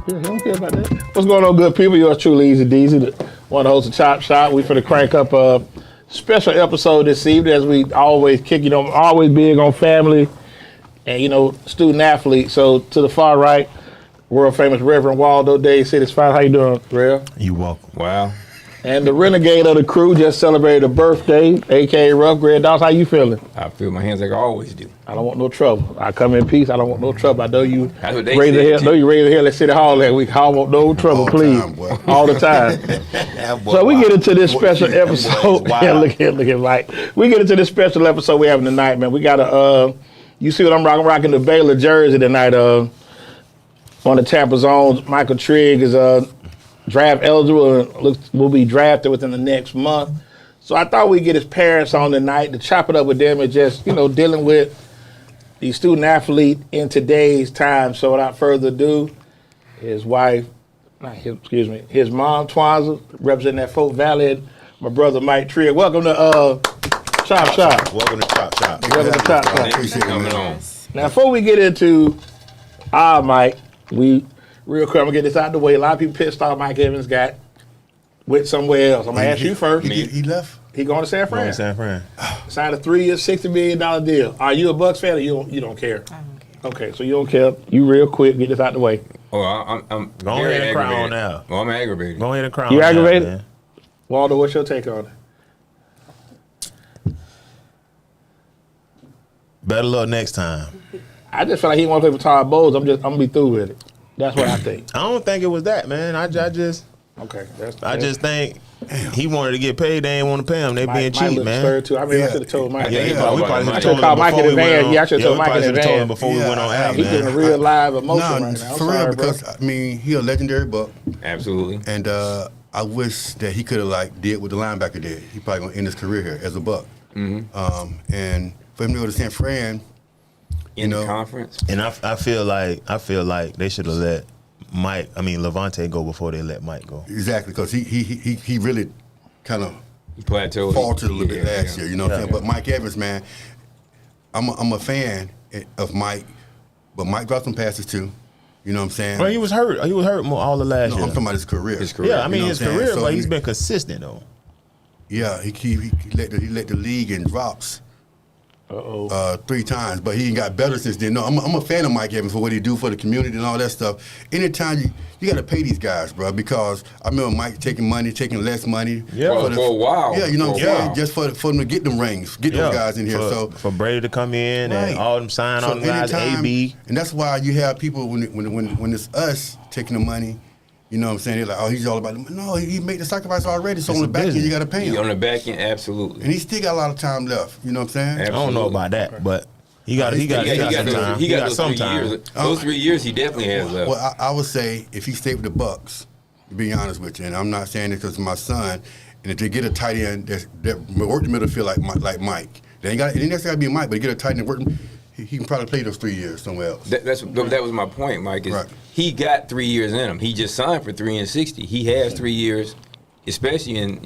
Yeah, he don't care about that. What's going on, good people? Yours truly, Easy Deezy, one of the hosts of Chop Shop. We finna crank up a special episode this evening, as we always kick. Always big on family and student athlete. So to the far right, world famous Reverend Waldo Day City's Fine. How you doing, Rev? You welcome. Wow. And the renegade of the crew just celebrated a birthday, aka Rough Greg Dawes. How you feeling? I feel my hands like I always do. I don't want no trouble. I come in peace. I don't want no trouble. I know you That's what they raise the said, hell. too. Know you raise the hell at City Hall that week. I don't want no trouble, All the please. time, boy. All the time. So we get into this special episode. Yeah, look at Mike. We get into this special episode we having tonight, man. We got you see what I'm rocking? I'm rocking the Baylor jersey tonight. On the Tampa Zones, Twyanca Trigg is draft eligible and will be drafted within the next month. So I thought we'd get his parents on tonight to chop it up with them and just, dealing with the student athlete in today's time. So without further ado, his mom, Twyanca, representing that Folk Valley, and my brother Mike Trigg. Welcome to Chop Shop. Welcome to Chop Shop. Welcome to Chop Shop. Appreciate it, man. Now, before we get into Mike, real quick, I'm gonna get this out the way. A lot of people pissed off Mike Evans got went somewhere else. I'm gonna ask you first. He left? He going to San Fran. Going to San Fran. Signed a 3-year, $60 million deal. Are you a Bucks fan or you don't care? I don't care. Okay, so you don't care. You real quick, get this out the way. Oh, I'm Go very ahead and cry aggravated. on now. Well, I'm aggravated. Go ahead and cry You on aggravated? now, man. Waldo, what's your take on it? Better luck next time. I just feel like he want to play for Todd Bowles. I'm gonna be through with it. That's what I think. I don't think it was that, man. I just think he wanted to get paid. They ain't want to pay him. They being cheap, man. Too. I mean, I should have told Mike. Yeah, thought we about probably it. should have told him Mike in before we went advance. on. Yeah, I should've told we Mike probably in should have told him advance. before we went on air, He's getting a man. real live emotion No, right now. I'm for sorry, real, bro. because, he a legendary Buck. Absolutely. And I wish that he could have, did what the linebacker did. He probably going to end his career here as a Buck. Mm-hmm. And for him to go to San Fran, In the conference. And I feel like they should have let Levante go before they let Mike go. exactly, because he really kind of Plateau. faltered a little bit last year, you know what I'm saying? But Mike Evans, man, I'm a fan of Mike, but Mike dropped some passes too. You know what I'm saying? Well, he was hurt. He was hurt more all the last No, year. I'm talking about his career. His career. Yeah, I mean You know his what I'm saying? career, So, but he's been consistent though. Yeah, he led the league in drops 3 times, but he got better since then. No, I'm a fan of Mike Evans for what he do for the community and all that stuff. Anytime you got to pay these guys, bro, because I remember Mike taking less money. Yeah. For a while. Yeah, you know what I'm For a saying? while. Just for them to get them rings, get those guys in here. For Brady to come in Right. and all them sign So on the guys, anytime- AB. And that's why you have people when it's us taking the money, you know what I'm saying? They're like, oh, he's all about it. No, he made the sacrifice already. So It's on the a back end, business. you got to pay him. On the back end, absolutely. And he still got a lot of time left. You know what I'm saying? Absolutely. I don't know about that, but he got some time. He got those some 3 time. years. Those 3 years he definitely has left. Well, I would say if he stayed with the Bucks, to be honest with you, and I'm not saying this because my son, and if they get a tight end that work the middle field like Mike, they ain't necessarily got to be Mike, but get a tight end work. He can probably play those 3 years somewhere else. That was my point, Mike. Is Right. He got 3 years in him. He just signed for 3 and 60. He has 3 years, especially in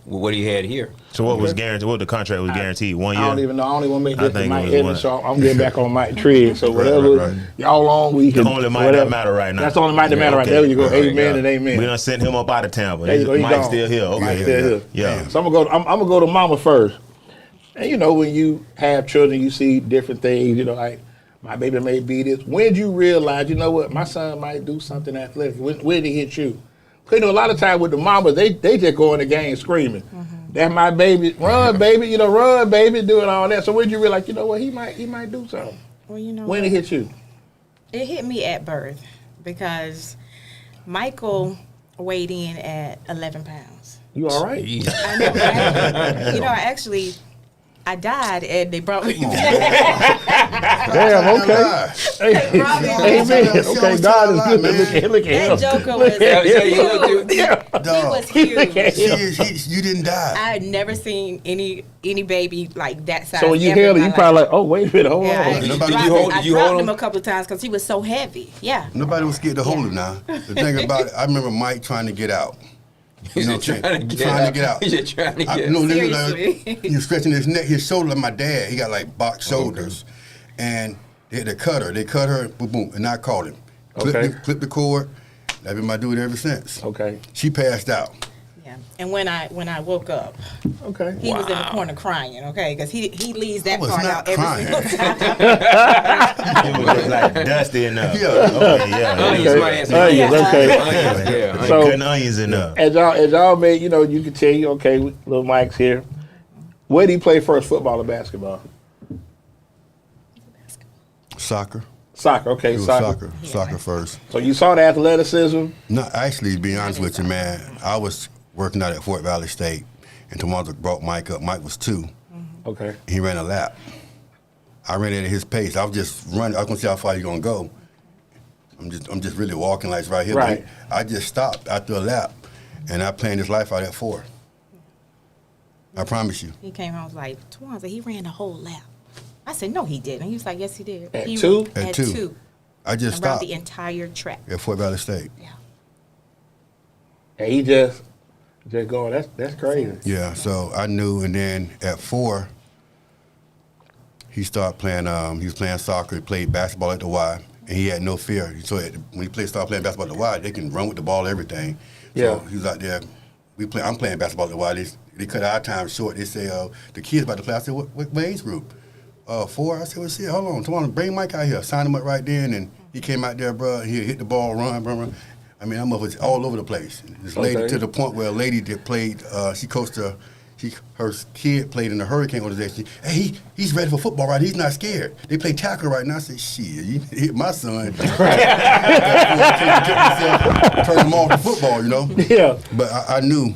what he had here. So what was guaranteed? What the contract was guaranteed? 1 year. I don't even know. I don't even want to make I this to think Mike it was Evans, so I'm getting back on Mike Trigg. So Right, whatever right. y'all on, we can. The only Mike whatever. that matter right now. That's the only Mike that Yeah, matter right okay. there. You go, All right, amen yeah. and amen. We done sent him up out of town, but There you go, he Mike's gone. still here. Okay. Mike's still here. Yeah. So I'm gonna go to Mama first. And when you have children, you see different things. Like my baby may be this. When did you realize, what, my son might do something athletic? When did he hit you? Because a lot of times with the mamas, they just go in the game screaming. That's my baby. Run, baby. Run, baby. Doing all that. So when did you realize, what, he might do something? Well, When it hit you? It hit me at birth because Michael weighed in at 11 pounds. You all right? I know. I died and they brought me back. Damn, okay. They brought me back. Amen. She Okay, always God tell a is lot, good. man. Look at him. That joker was Yeah. huge. He was huge. You didn't die. I had never seen any baby like that size. So when you ever held in it, my you probably life. like, oh, wait a minute, hold Yeah, on. I Did you dropped hold- I did you dropped hold him him? a couple of times because he was so heavy. Yeah. Nobody was scared to hold him now. The thing about it, I remember Mike trying to get out. He's know just what I'm trying to saying? get out. He's just trying to get No, out. literally, Seriously. he was stretching his neck, his shoulder like my dad. He got like box shoulders. And they had to cut her. They cut her, boom, boom, and I called him. Okay. Clipped the cord, That's been my dude ever since. Okay. She passed out. Yeah. And when I woke up, Okay. he was in the corner crying, okay? Because he leaves that I was part not out crying. every single time. It was just like dusty enough. Yeah. Okay, yeah. Onions, Okay. might have some Onions, onions. okay. Onions, yeah. onions. So- Cutting onions enough. As y'all made, you can tell you, okay, little Mike's here. Where did he play first, football or basketball? Soccer. Soccer, okay, It was soccer. soccer first. So you saw the athleticism? No, actually, to be honest with you, man, I was working out at Fort Valley State, and Twyanca brought Mike up. Mike was 2. Okay. He ran a lap. I ran at his pace. I was just running. I was gonna see how far he's gonna go. I'm just really walking like it's right here. but Right. I just stopped after a lap, and I planned his life out at 4. I promise you. He came home and was like, Twyanca, he ran the whole lap. I said, no, he didn't. He was like, yes, he did. At He 2? At At 2. 2. I just Around stopped the entire track. at Fort Valley State. Yeah. And he just going, that's crazy. Yeah, so I knew, and then at 4, he started playing. He was playing soccer. He played basketball at the Y, and he had no fear. So when he started playing basketball at the Y, they can run with the ball, everything. So Yeah. he was out there. I'm playing basketball at the Y. They cut our time short. They say the kids about to play. I said, what age group? 4. I said, well, shit, hold on. Come on, bring Mike out here. Sign him up right then, and he came out there, bro. He hit the ball, run. I mean, I'm all over the place. This lady, Okay. to the point where a lady that played, she coached her kid played in the Hurricane organization. Hey, he's ready for football, right? He's not scared. They play tackle right now. I said, shit, you hit my son. Turn him off to football, Yeah. But I knew,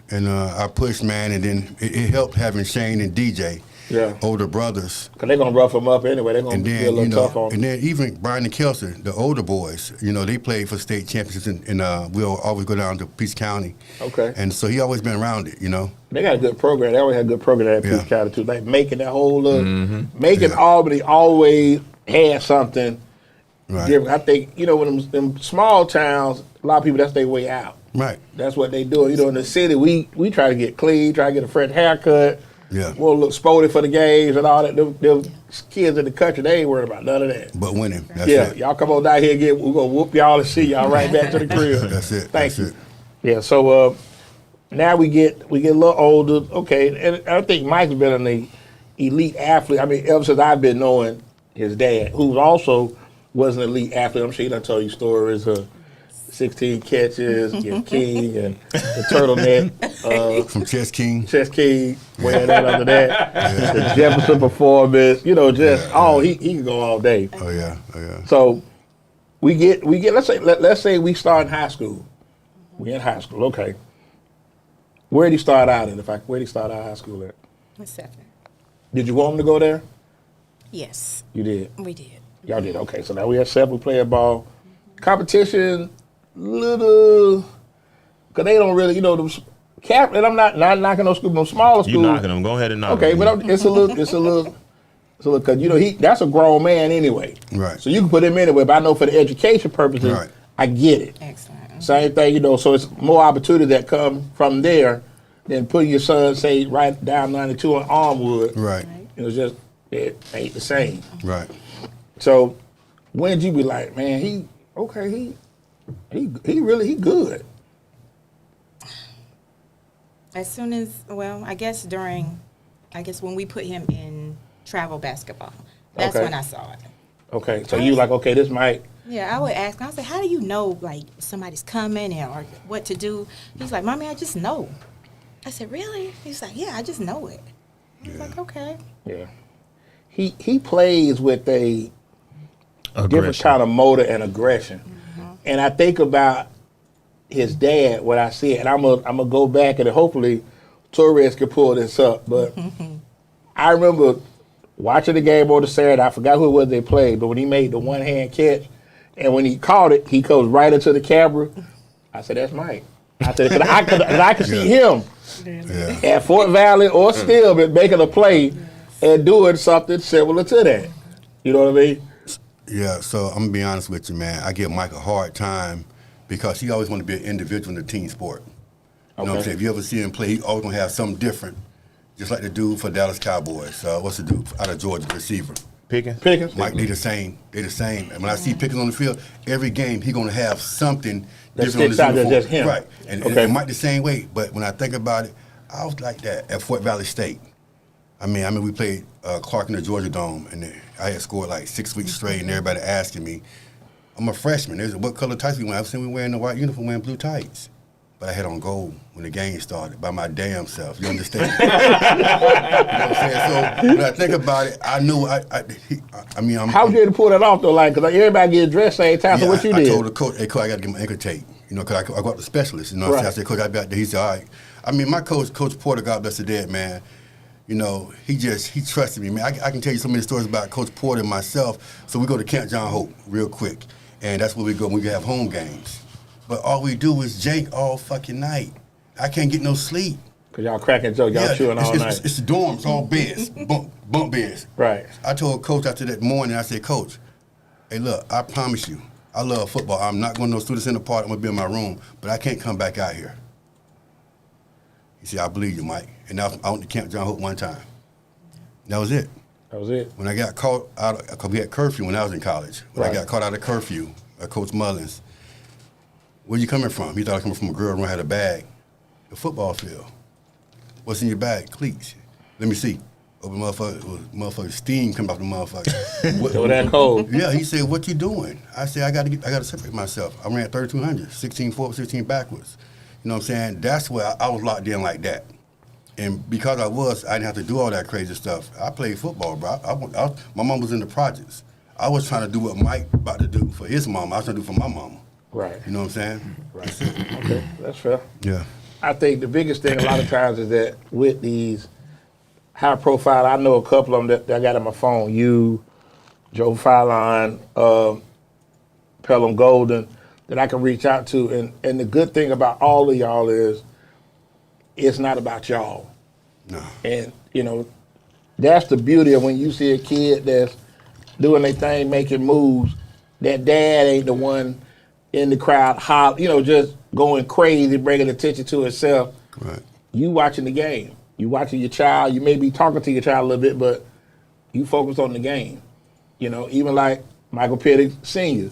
and I pushed, man, and then it helped having Shane and DJ, Yeah. older brothers. Because they're going to rough him up anyway. They're going And to be a then, little tough on him. and then even Brian and Kelsey, the older boys, they played for state championships, and we'll always go down to Peace County. Okay. And so he always been around it, They got a good program. They always had a good program at Peace Yeah. County, too. Like making that whole making Yeah. Albany always had something Right. different. I think, when them small towns, a lot of people, that's their way out. Right. That's what they do. In the city, we try to get clean, try to get a fresh haircut. Yeah. We'll look sporty for the games and all that. Them kids in the country, they ain't worried about none of that. But winning. That's Yeah, it. y'all come on down here again. We're going to whoop y'all and see y'all right back to the crib. That's it. Thank That's you. it. Yeah, so now we get a little older. Okay, and I think Mike's been an elite athlete. I mean, ever since I've been knowing his dad, who also was an elite athlete. I'm sure he done told you stories of 16 catches, your king, and the turtleneck. From Chess King. Chess King wearing that under that. The Jefferson performance. He can go all day. Oh yeah. So we get let's say we start in high school. We in high school, okay. Where did he start out in? Where did he start out high school at? With 7. Did you want him to go there? Yes, You did. we did. Y'all did. Okay, so now we have 7. We play ball. Competition, little, because they don't really, them and I'm not knocking those schools, but smaller schools. You knocking them. Go ahead and knock Okay, them. but it's a little, because that's a grown man anyway. Right. So you can put him anywhere, but I know for the education purposes, Right. I get it. Excellent. Same thing, so it's more opportunity that come from there than putting your son, say, right down 92 on Armwood. Right. It ain't the same. Right. So when did you be like, man, he really good? As soon as, I guess when we put him in travel basketball, that's Okay. when I saw it. Okay, so you like, okay, this might. Yeah, I would ask him, I said, how do you know, like, somebody's coming or what to do? He's like, Mommy, I just know. I said, really? He's like, yeah, I just know it. I was like, okay. Yeah. He plays with a different Aggression. kind of motor and aggression. And I think about his dad when I see it, and I'm gonna go back and hopefully Torres can pull this up. But I remember watching the game on the Saturday. I forgot who it was they played, but when he made the one-hand catch, and when he caught it, he goes right into the camera. I said, "That's Mike." I said, "Cause I could see him Yeah. at Fort Valley or Stillman making a play and doing something similar to that." You know what I mean? Yeah, so I'm gonna be honest with you, man. I give Mike a hard time because he always want to be an individual in a team sport. You know what I'm Okay. saying? If you ever see him play, he always gonna have something different. Just like the dude for Dallas Cowboys. What's the dude out of Georgia, the receiver? Pickens. Mike, they the same. And when I see Pickens on the field, every game he gonna have something That different on his sticks out, uniform. that's him. Right. And Mike the same way. But when I think about it, I was like that at Fort Valley State. I mean, we played Clark in the Georgia Dome, and I had scored like 6 weeks straight, and everybody asking me, I'm a freshman. They said, what color tights we wearing? I've seen we wearing the white uniform, wearing blue tights. But I had on gold when the game started by my damn self. You understand? You know what I'm saying? So when I think about it, I knew How did you pull that off though? Like, because everybody get dressed same time. So what you did? I told the coach, hey, coach, I got to get my ankle tape. You know, because I go up to specialists. You know what I'm saying? I said, coach, I be out there. He said, all right. I mean, my coach, Coach Porter, God bless the dead, man. You know, he trusted me, man. I can tell you so many stories about Coach Porter and myself. So we go to Camp John Hope real quick. And that's where we go when we have home games. But all we do is Jake all fucking night. I can't get no sleep. Because y'all cracking jokes, y'all chewing all night. It's the dorms, all beds, bunk beds. Right. I told Coach after that morning, I said, Coach, hey, look, I promise you, I love football. I'm not going to no student center party. I'm going to be in my room, but I can't come back out here. He said, I believe you, Mike. And I went to Camp John Hope one time. That was it. That was it. When I got caught out, because we had curfew when I was in college. When I got caught out of curfew, Coach Mullins, where you coming from? He thought I was coming from a girl who had a bag. The football field. What's in your bag? Cleats. Let me see. Open motherfucker steam coming off the motherfucker. So that cold. Yeah, he said, what you doing? I said, I got to separate myself. I ran 3,200, 16 forward, 16 backwards. You know what I'm saying? That's where I was locked in like that. And because I didn't have to do all that crazy stuff. I played football, bro. My mom was in the projects. I was trying to do what Mike about to do for his mama. I was trying to do for my mama. Right. You know what I'm saying? Right. Okay, that's fair. Yeah. I think the biggest thing a lot of times is that with these high profile, I know a couple of them that I got on my phone. You, Joe Fallon, Pelham Golden, that I can reach out to. And the good thing about all of y'all is it's not about y'all. No. And, you know, that's the beauty of when you see a kid that's doing their thing, making moves, that dad ain't the one in the crowd, just going crazy, bringing attention to himself. Right. You watching the game. You watching your child. You may be talking to your child a little bit, but you focus on the game. You know, even like Michael Pittix Sr.,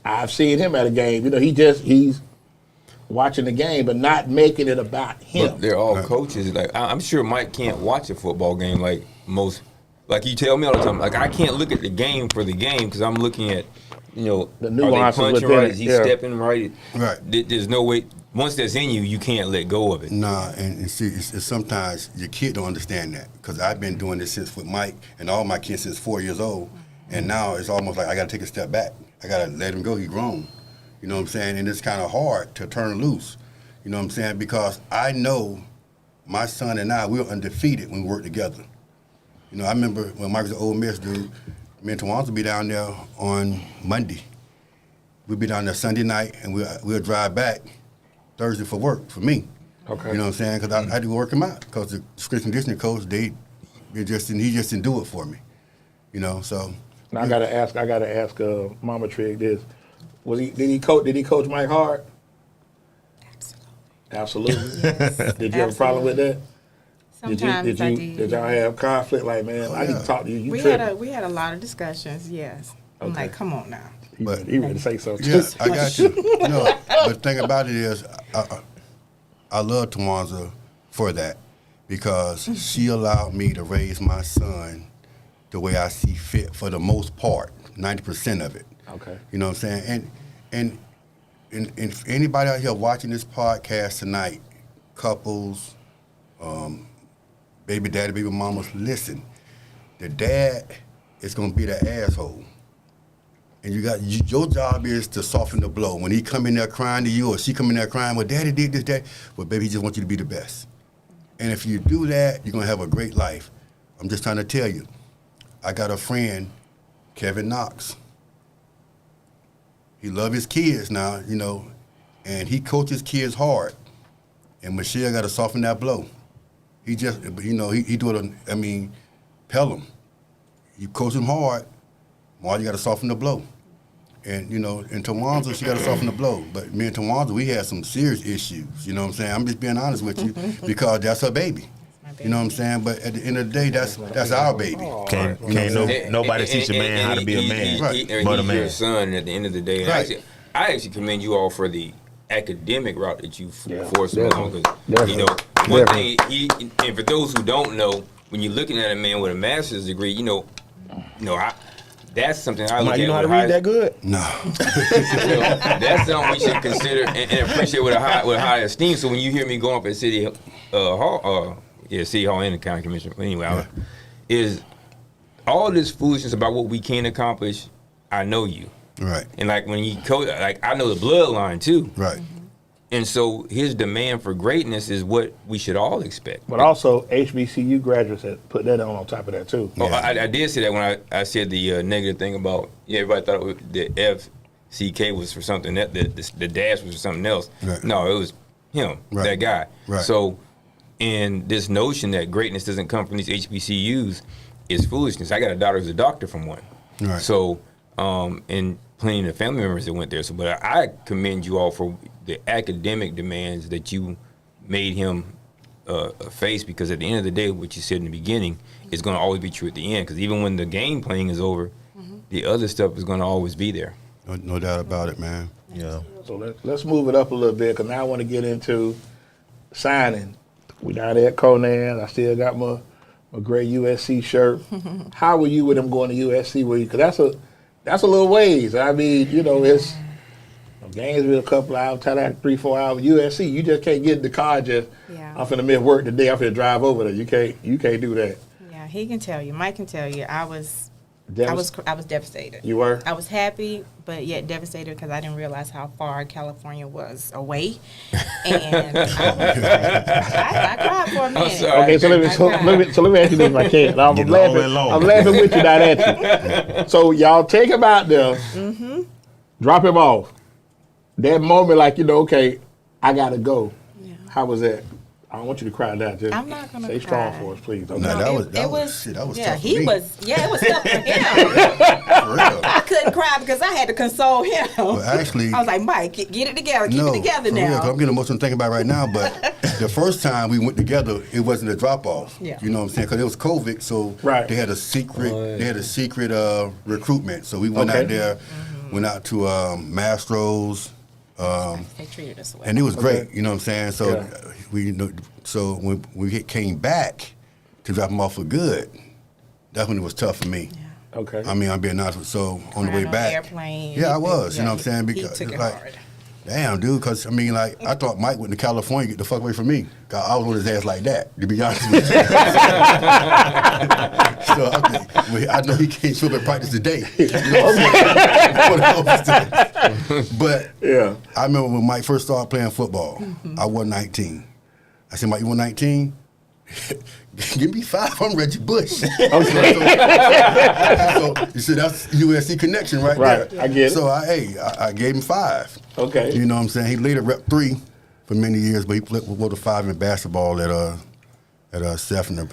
I've seen him at a game. You know, he's watching the game, but not making it about him. But they're all coaches. Like I'm sure Mike can't watch a football game like most. Like you tell me all the time. Like I can't look at the game for the game because I'm looking at, the nuances are they punching within right? it, Is he yeah. stepping right? Right. There's no way. Once that's in you, you can't let go of it. Nah, and see, it's sometimes your kid don't understand that because I've been doing this since with Mike and all my kids since 4 years old, and now it's almost like I got to take a step back. I got to let him go. He's grown. You know what I'm saying? And it's kind of hard to turn loose. You know what I'm saying? Because I know my son and I, we were undefeated when we worked together. You know, I remember when Mike was an Ole Miss dude, me and Twyanca would be down there on Monday. We'd be down there Sunday night, and we'll drive back Thursday for work, for me. Okay. You know what I'm saying? Because I had to work him out. Because the strength and conditioning coach, he just didn't do it for me. You know, so. Now I gotta ask Mama Trigg this. Did he coach Mike hard? Absolutely. Did you have a problem with that? Sometimes I did. Did y'all have conflict? Like, man, I need to talk to you. We had a lot of discussions. Yes. I'm Okay. like, come on now. But He ready to say something. yeah, I got you. No, but the thing about it is, I love Twyanca for that because she allowed me to raise my son the way I see fit for the most part, 90% of it. Okay. You know what I'm saying? And if anybody out here watching this podcast tonight, couples, baby daddy, baby mamas, listen, the dad is gonna be the asshole. And your job is to soften the blow. When he come in there crying to you or she come in there crying, well, daddy did this, daddy. Well, baby, he just wants you to be the best. And if you do that, you're gonna have a great life. I'm just trying to tell you. I got a friend, Kevin Knox. He love his kids now, and he coaches kids hard. And Michelle got to soften that blow. He just, he do it Pelham. You coach him hard, Mar, you got to soften the blow. And, in Twyanca, she got to soften the blow. But me and Twyanca, we had some serious issues, you know what I'm saying? I'm just being honest with you because that's her baby. My You know what I'm saying? But at the end of the day, that's our baby. Can't nobody teach a man how to be a man, but a He's man. your son at the end of the day. And Right. I actually commend you all for the academic route that you forced him along. Because Definitely. one thing and for those who don't know, when you're looking at a man with a master's degree, that's something I look Mike, at. you know how to with read that good? No. That's something we should consider and appreciate with a high esteem. So when you hear me going up at City Hall, City Hall and the County Commission, but anyway, is all this foolishness about what we can accomplish. I know you, Right. and like when you coach, like I know the bloodline too, Right. and so his demand for greatness is what we should all expect. But also, HBCU graduates had put that on top of that too. Oh, I did say that when I said the negative thing about everybody thought the FCK was for something, that the dash was for something else. Right. No, it was him, Right. that guy. Right. So, and this notion that greatness doesn't come from these HBCUs is foolishness. I got a daughter who's a doctor from one. Right. So, and plenty of family members that went there. So, but I commend you all for the academic demands that you made him face, because at the end of the day, what you said in the beginning is going to always be true at the end. Because even when the game playing is over, the other stuff is going to always be there. No doubt about it, man. Yeah. So let's move it up a little bit, because now I want to get into signing. We down there at Conan. I still got my gray USC shirt. How were you with him going to USC? Because that's a little ways. I mean, it's Gainesville a couple hours, Tallahassee 3-4 hours. USC, you just can't get in the car. I'm finna miss work today. I'm finna drive over there. You can't do that. Yeah, he can tell you. Mike can tell you. I was devastated. You were? I was happy, but yet devastated because I didn't realize how far California was away. And I cried for a minute. sorry. Okay, so let me ask you this if I can. I'm Get laughing. long. I'm laughing with you, not at you. So y'all take him out there, drop him off. That moment, okay, I gotta go. Yeah. How was that? I don't want you to cry now. Just I'm not gonna stay strong cry. for us, please. Okay. No, that was It was shit. That was yeah, tough for he me. was. Yeah, it was tough for him. For real. I couldn't cry because I had to console him. Well, actually, I was like, Mike, get it together. Keep it together for real, 'cause now. I'm getting emotional thinking about it right now. But the first time we went together, it wasn't a drop off. Yeah. You know what I'm saying? Because it was COVID, so Right. they had a secret. They had a secret recruitment. So we went Okay. out there, went out to Mastro's. They treated us well. And it was great, Okay. you know what I'm saying? So Yeah. so when we came back to drop him off for good, that's when it was tough for me. Yeah. Okay. I mean, I'm being honest with you. So on the way Crying on back, the airplane. yeah, I was. Yeah, You know what I'm saying? he Because took it like, hard. damn, dude. Because I mean, like, I thought Mike went to California, get the fuck away from me. 'Cause I was on his ass like that, to be honest with you. So I know he can't show up at practice today. You know what I'm saying? But Yeah. I remember when Mike first started playing football, I won 19. I said, Mike, you won 19? Give me 5, I'm Reggie Bush. So you see, that's USC connection right Right, there. I get it. So I gave him 5. Okay. You know what I'm saying? He later rep 3 for many years, but he wrote a 5 in basketball at Sefner.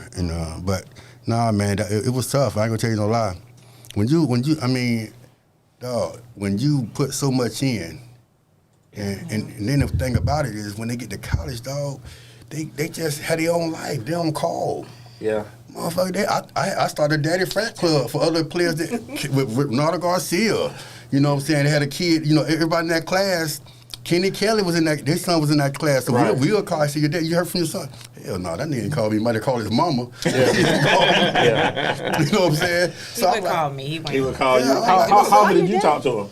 But nah, man, it was tough. I ain't gonna tell you no lie. When you put so much in, and then the thing about it is when they get to college, dog, they just had their own life. They don't call. Yeah. Motherfucker, I started Daddy Frat Club for other players with Ronaldo Garcia. You know what I'm saying? They had a kid, everybody in that class. Kenny Kelly was in that, his son was in that class. So Right. we'll call, I said, your dad, you heard from your son? Hell no, that nigga didn't call me. He might have called his mama. Yeah. You know what I'm saying? He would call me. He would call you. Yeah, How Call often your did you dad. talk to him?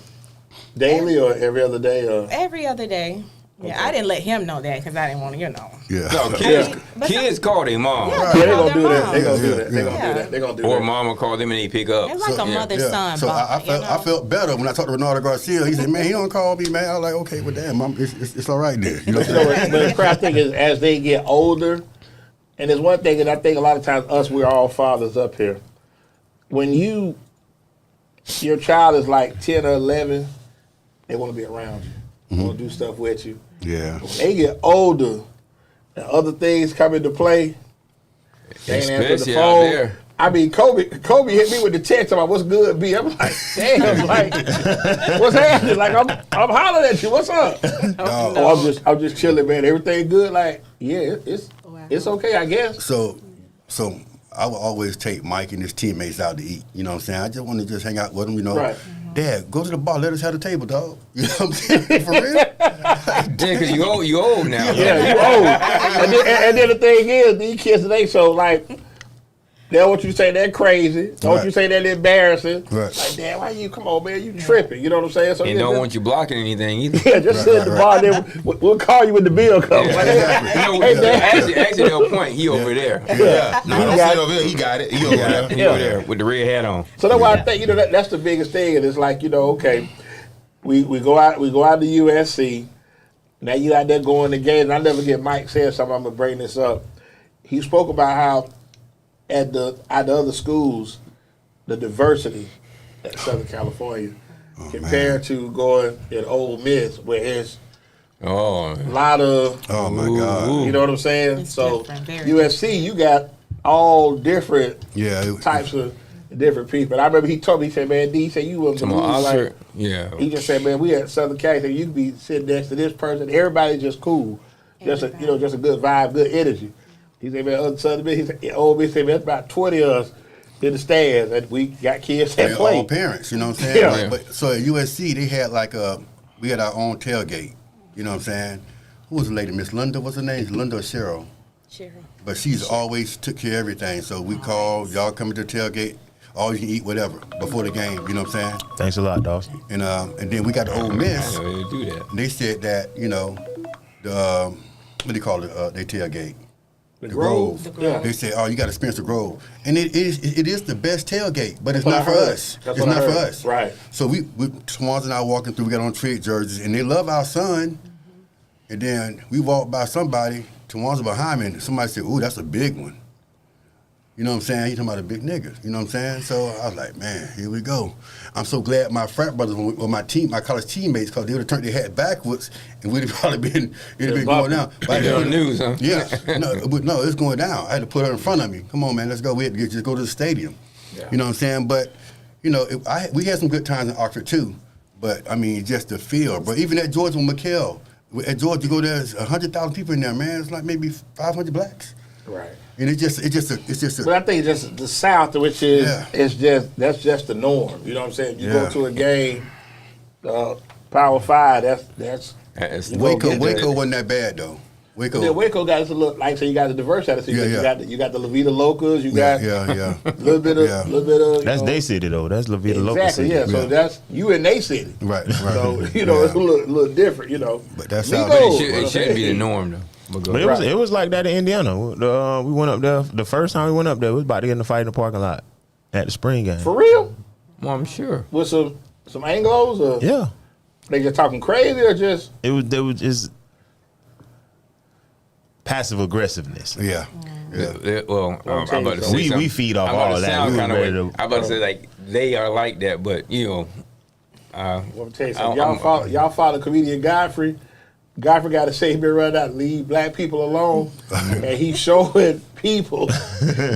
Daily or every other day? Or? Every other day. Yeah, I didn't let him know that because I didn't want to, Yeah. No, kids call their mom. Yeah. Yeah, they Call gonna do their that. They mom. gonna do that. They Yeah. gonna do that. They gonna do Or that. mama call them and they pick up. It's like a mother-son So I bond, I felt better when I talked to Ronaldo Garcia. He said, man, he don't call me, man. I was like, okay, well, damn, it's all right then. You know what I'm saying? But the crazy thing is, as they get older, and there's one thing that I think a lot of times we're all fathers up here. When your child is like 10 or 11, they want to be around you. They want to do stuff with you. Yeah. When they get older and other things come into play, they ain't answer the Especially out phone. there. I mean, Kobe hit me with the text about what's good, B. I'm like, damn, like, what's happening? Like, I'm hollering at you. What's up? Oh, I'm just chilling, man. Everything good? Like, yeah, it's okay, I guess. So So I would always take Mike and his teammates out to eat. You know what I'm saying? I just want to just hang out with them, you know. Right. Dad, go to the bar. Let us have the table, dog. You know what I'm saying? For real? Yeah, because you old now. Yeah, you old. And then the thing is, these kids today, so like, they'll want you to say they're crazy. Don't want you to say they're embarrassing. Right. Like, damn, why you, come on, man, you tripping. You know what I'm saying? So And don't want you blocking anything either. Yeah, just sit at the bar, then we'll call you when the bill comes. Yeah. Like, You know, actually, they'll point. He over there. Yeah. No, don't sit over here. He got it. He over there. He over there with the red hat on. So that's why I think, that's the biggest thing. And it's like, okay, we go out to USC. Now you out there going to games. And I never get Mike said something. I'm gonna bring this up. He spoke about how at the other schools, the diversity at Southern California compared to going at Ole Miss, where it's a lot of my God. You know what I'm saying? It's so different, very USC, you got all different Yeah. types of different people. I remember he told me, he said, man, D, he said, you wouldn't believe, like, he just said, man, we at Southern Cal, he said, you could be sitting next to this person, everybody's just cool. Just a good vibe, good energy. He said, man, other Southern Miss, he said, Old Miss, said, man, that's about 20 of us in the stands, and we got kids that play. All parents, you know what I'm saying? Yeah. But so at USC, they had we had our own tailgate. You know what I'm saying? Who was the lady? Miss Linda, what's her name? Linda or Cheryl? Cheryl. But she's always took care of everything. So we called, y'all come to the tailgate, all you can eat whatever before the game. You know what I'm saying? Thanks a lot, Dawson. And then we got the Ole Miss. I know they do that. And they said that the what do you call it? They tailgate. The Grove. Grove. Yeah. They say, oh, you got to experience the Grove. And it is the best tailgate, but it's That's not for what I heard. us. That's It's what I not for heard. us. Right. So we Swans and I walking through, we got on Trigg jerseys, and they love our son. And then we walked by somebody, Swans behind me, and somebody said, ooh, that's a big one. You know what I'm saying? He talking about a big nigga. You know what I'm saying? So I was like, man, here we go. I'm so glad my frat brothers or my college teammates, because they would have turned their head backwards, and we'd have probably been going down. They get on the news, huh? Yeah. No, it's going down. I had to put her in front of me. Come on, man, let's go. We had to just go to the stadium. Yeah. You know what I'm saying? But, we had some good times in Oxford, too. But, I mean, just the feel. But even at Georgia with McHale, at Georgia, you go there, there's 100,000 people in there, man. It's like maybe 500 blacks. Right. And it's just a. But I think just the South, which is that's just the norm. You know what I'm saying? You go to a game, Power 5. That's Waco wasn't that bad though. Waco got us a little, like you got the diversity. So you got the Levita locals. You got a little bit of. That's their city though. That's Levita local city. Exactly. Yeah. So that's you in their city. Right. So it's a little different. But that's how It shouldn't be the norm though. But it was like that in Indiana. We went up there. The first time we went up there, we was about to get in a fight in the parking lot at the spring game. For real? Well, I'm sure. With some Anglos, or Yeah. they just talking crazy, or just There was just passive aggressiveness. Yeah. Well, I'm about to say We something. feed off I'm about all to that. sound We kinda ready way- to- I'm about to say like they are like that, but let me tell you something. Y'all follow comedian Godfrey. Godfrey got to say he been running out, leave black people alone, and he's showing people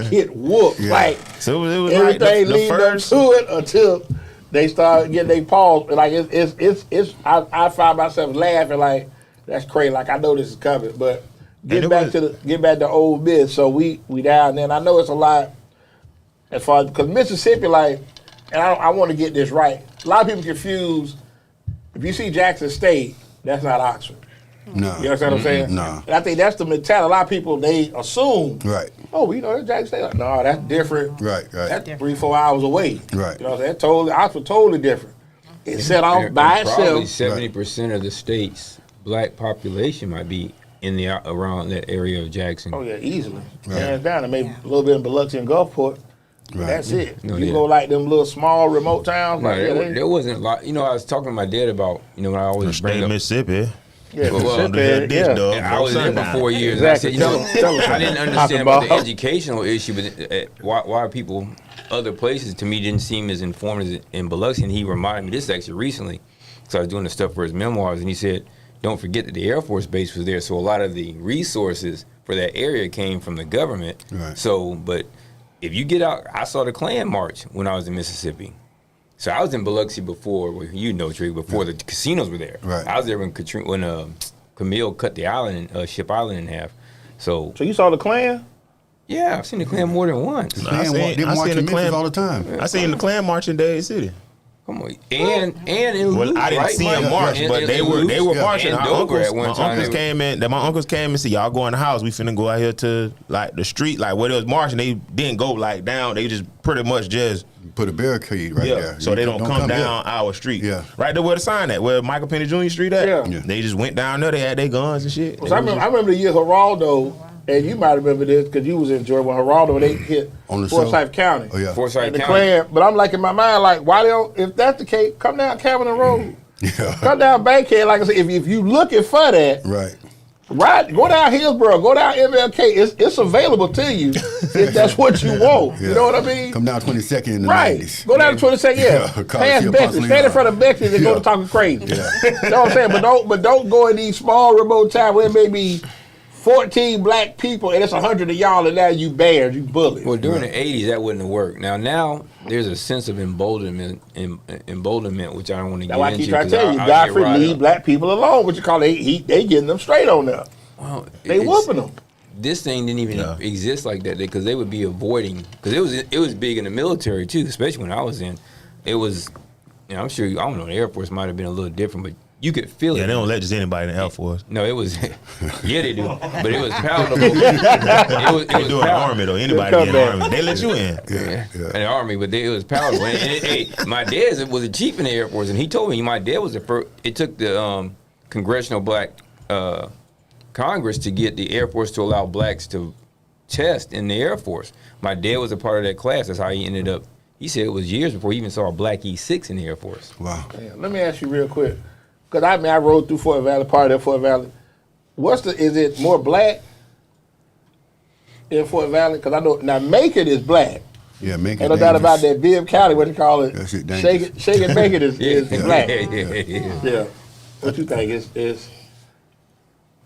get whooped. Yeah. Like So it was everything like the leading first. up to it until they start getting their paws. Like it's I find myself laughing like that's crazy. Like I know this is coming, but get back to Ole Miss. So we down there. And I know it's a lot as far because Mississippi, like, and I want to get this right. A lot of people confuse. If you see Jackson State, that's not Oxford. No. You understand what I'm saying? No. And I think that's the mentality. A lot of people, they assume, Right. oh, that's Jackson State. Like, no, that's different. Right. That's 3-4 hours away. Right. You know what I'm saying? Oxford totally different. It's set off by Probably itself. 70% of the state's black population might be around that area of Jackson. Oh, yeah, easily. Right. Hands down. And maybe a little bit in Biloxi and Gulfport. Right. That's it. No, you yeah. go like them little small remote towns. No, Like, there wasn't a lot. I was talking to my dad about, when I always bring State up. Mississippi. yeah, well, Mississippi, yeah. And I was there for 4 years. Exactly. And I said, Tell us. I didn't understand about the educational issue, but why people, other places to me didn't seem as informed as in Biloxi. And he reminded me, this is actually recently, so I was doing the stuff for his memoirs, and he said, don't forget that the Air Force Base was there, so a lot of the resources for that area came from the government. Right. So, but if you get out, I saw the Klan march when I was in Mississippi. So I was in Biloxi before, Trigg, before the casinos were there. Right. I was there when Camille cut the island, Ship Island in half. So So you saw the Klan? Yeah, I've seen the Klan more than once. I Man, seen- they I seen march the in Memphis Klan- all the time. I seen the Klan march in Dade City. Come on, and in Well, Luke, I didn't right, see Mike? them march, In- but in- they in were Luke marching. and Our Dover uncles, at one my time. uncles They came in. My uncles came and said, "Y'all go in the house. We finna go out here to like the street, like where they was marching. They didn't go like down. They just pretty much just Put a barricade right there. so they don't come down here. our street. Yeah. Right there where the sign at, where Michael Penny Jr. Street at. Yeah. Yeah. They just went down there. They had their guns and shit. I remember the year Geraldo, and you might remember this because you was in Georgia when Geraldo they hit On the Forsyth County. Oh yeah. Forsyth And the County. Klan, but I'm like in my mind, like, why they don't? If that's the case, come down Cavern Road, Yeah. come down Bankhead. Like I said, if you looking for that, Right. right, go down Hillsborough, go down MLK. It's available to you if that's what you want. You know what I mean? Come down 22nd in the Right. 90s. Go down to 22nd, yeah. Yeah, Past Coliseum, Bexley. Pasadena. Stand in front of Bexley and go to talking crazy. You know what I'm saying? But don't go in these small remote towns where it may be 14 black people and it's 100 of y'all and now you bears, you bullies. Well, during the '80s, that wouldn't have worked. Now there's a sense of emboldenment, which I don't want to get That's why I into. keep trying to 'cause tell you, I'll Godfrey get riled leave up. black people alone. What you call they getting them straight on there. Well, They it's- whooping them. This thing didn't even Yeah. exist like that because they would be avoiding. Because it was big in the military too, especially when I was in. It was, I'm sure I don't know. The Air Force might have been a little different, but you could feel Yeah, it. they don't let just anybody in the Air Force. No, it was. Yeah, they do, but it was palatable. it was They do in the palatable. Army though. Anybody Come in the back. Army, they let you in. Yeah, in the Army, but it was palatable. And my dad was a chief in the Air Force, and he told me my dad was the first. It took the Congressional Black Congress to get the Air Force to allow blacks to test in the Air Force. My dad was a part of that class. That's how he ended up. He said it was years before he even saw a black E6 in the Air Force. Wow. Damn, let me ask you real quick, because I rode through Fort Valley, part of Fort Valley. Is it more black in Fort Valley? Because I know now Macon is black. Yeah, make it. Ain't no doubt about that. Bibb County, what you call it? That shit dangerous. Shake and bake it is black. Yeah. Yeah. What you think? It's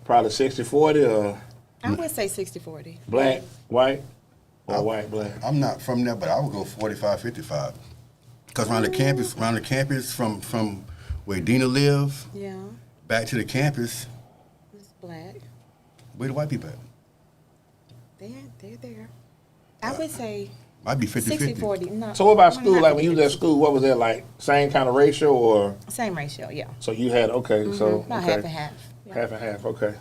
probably 60-40 or I would say 60-40. black, white, or white, black? I'm not from there, but I would go 45-55. Because around the campus from where Dina lives, Yeah, back to the campus, it's black. where the white people at? They're there. I would say Might be 50-50. 60-40. No, So what about I'm school? not Like when you was at 50-50. school, what was that like? Same kind of ratio or? Same ratio, yeah. So you had, okay, so. About okay. half and half. Yeah. Half and half, okay.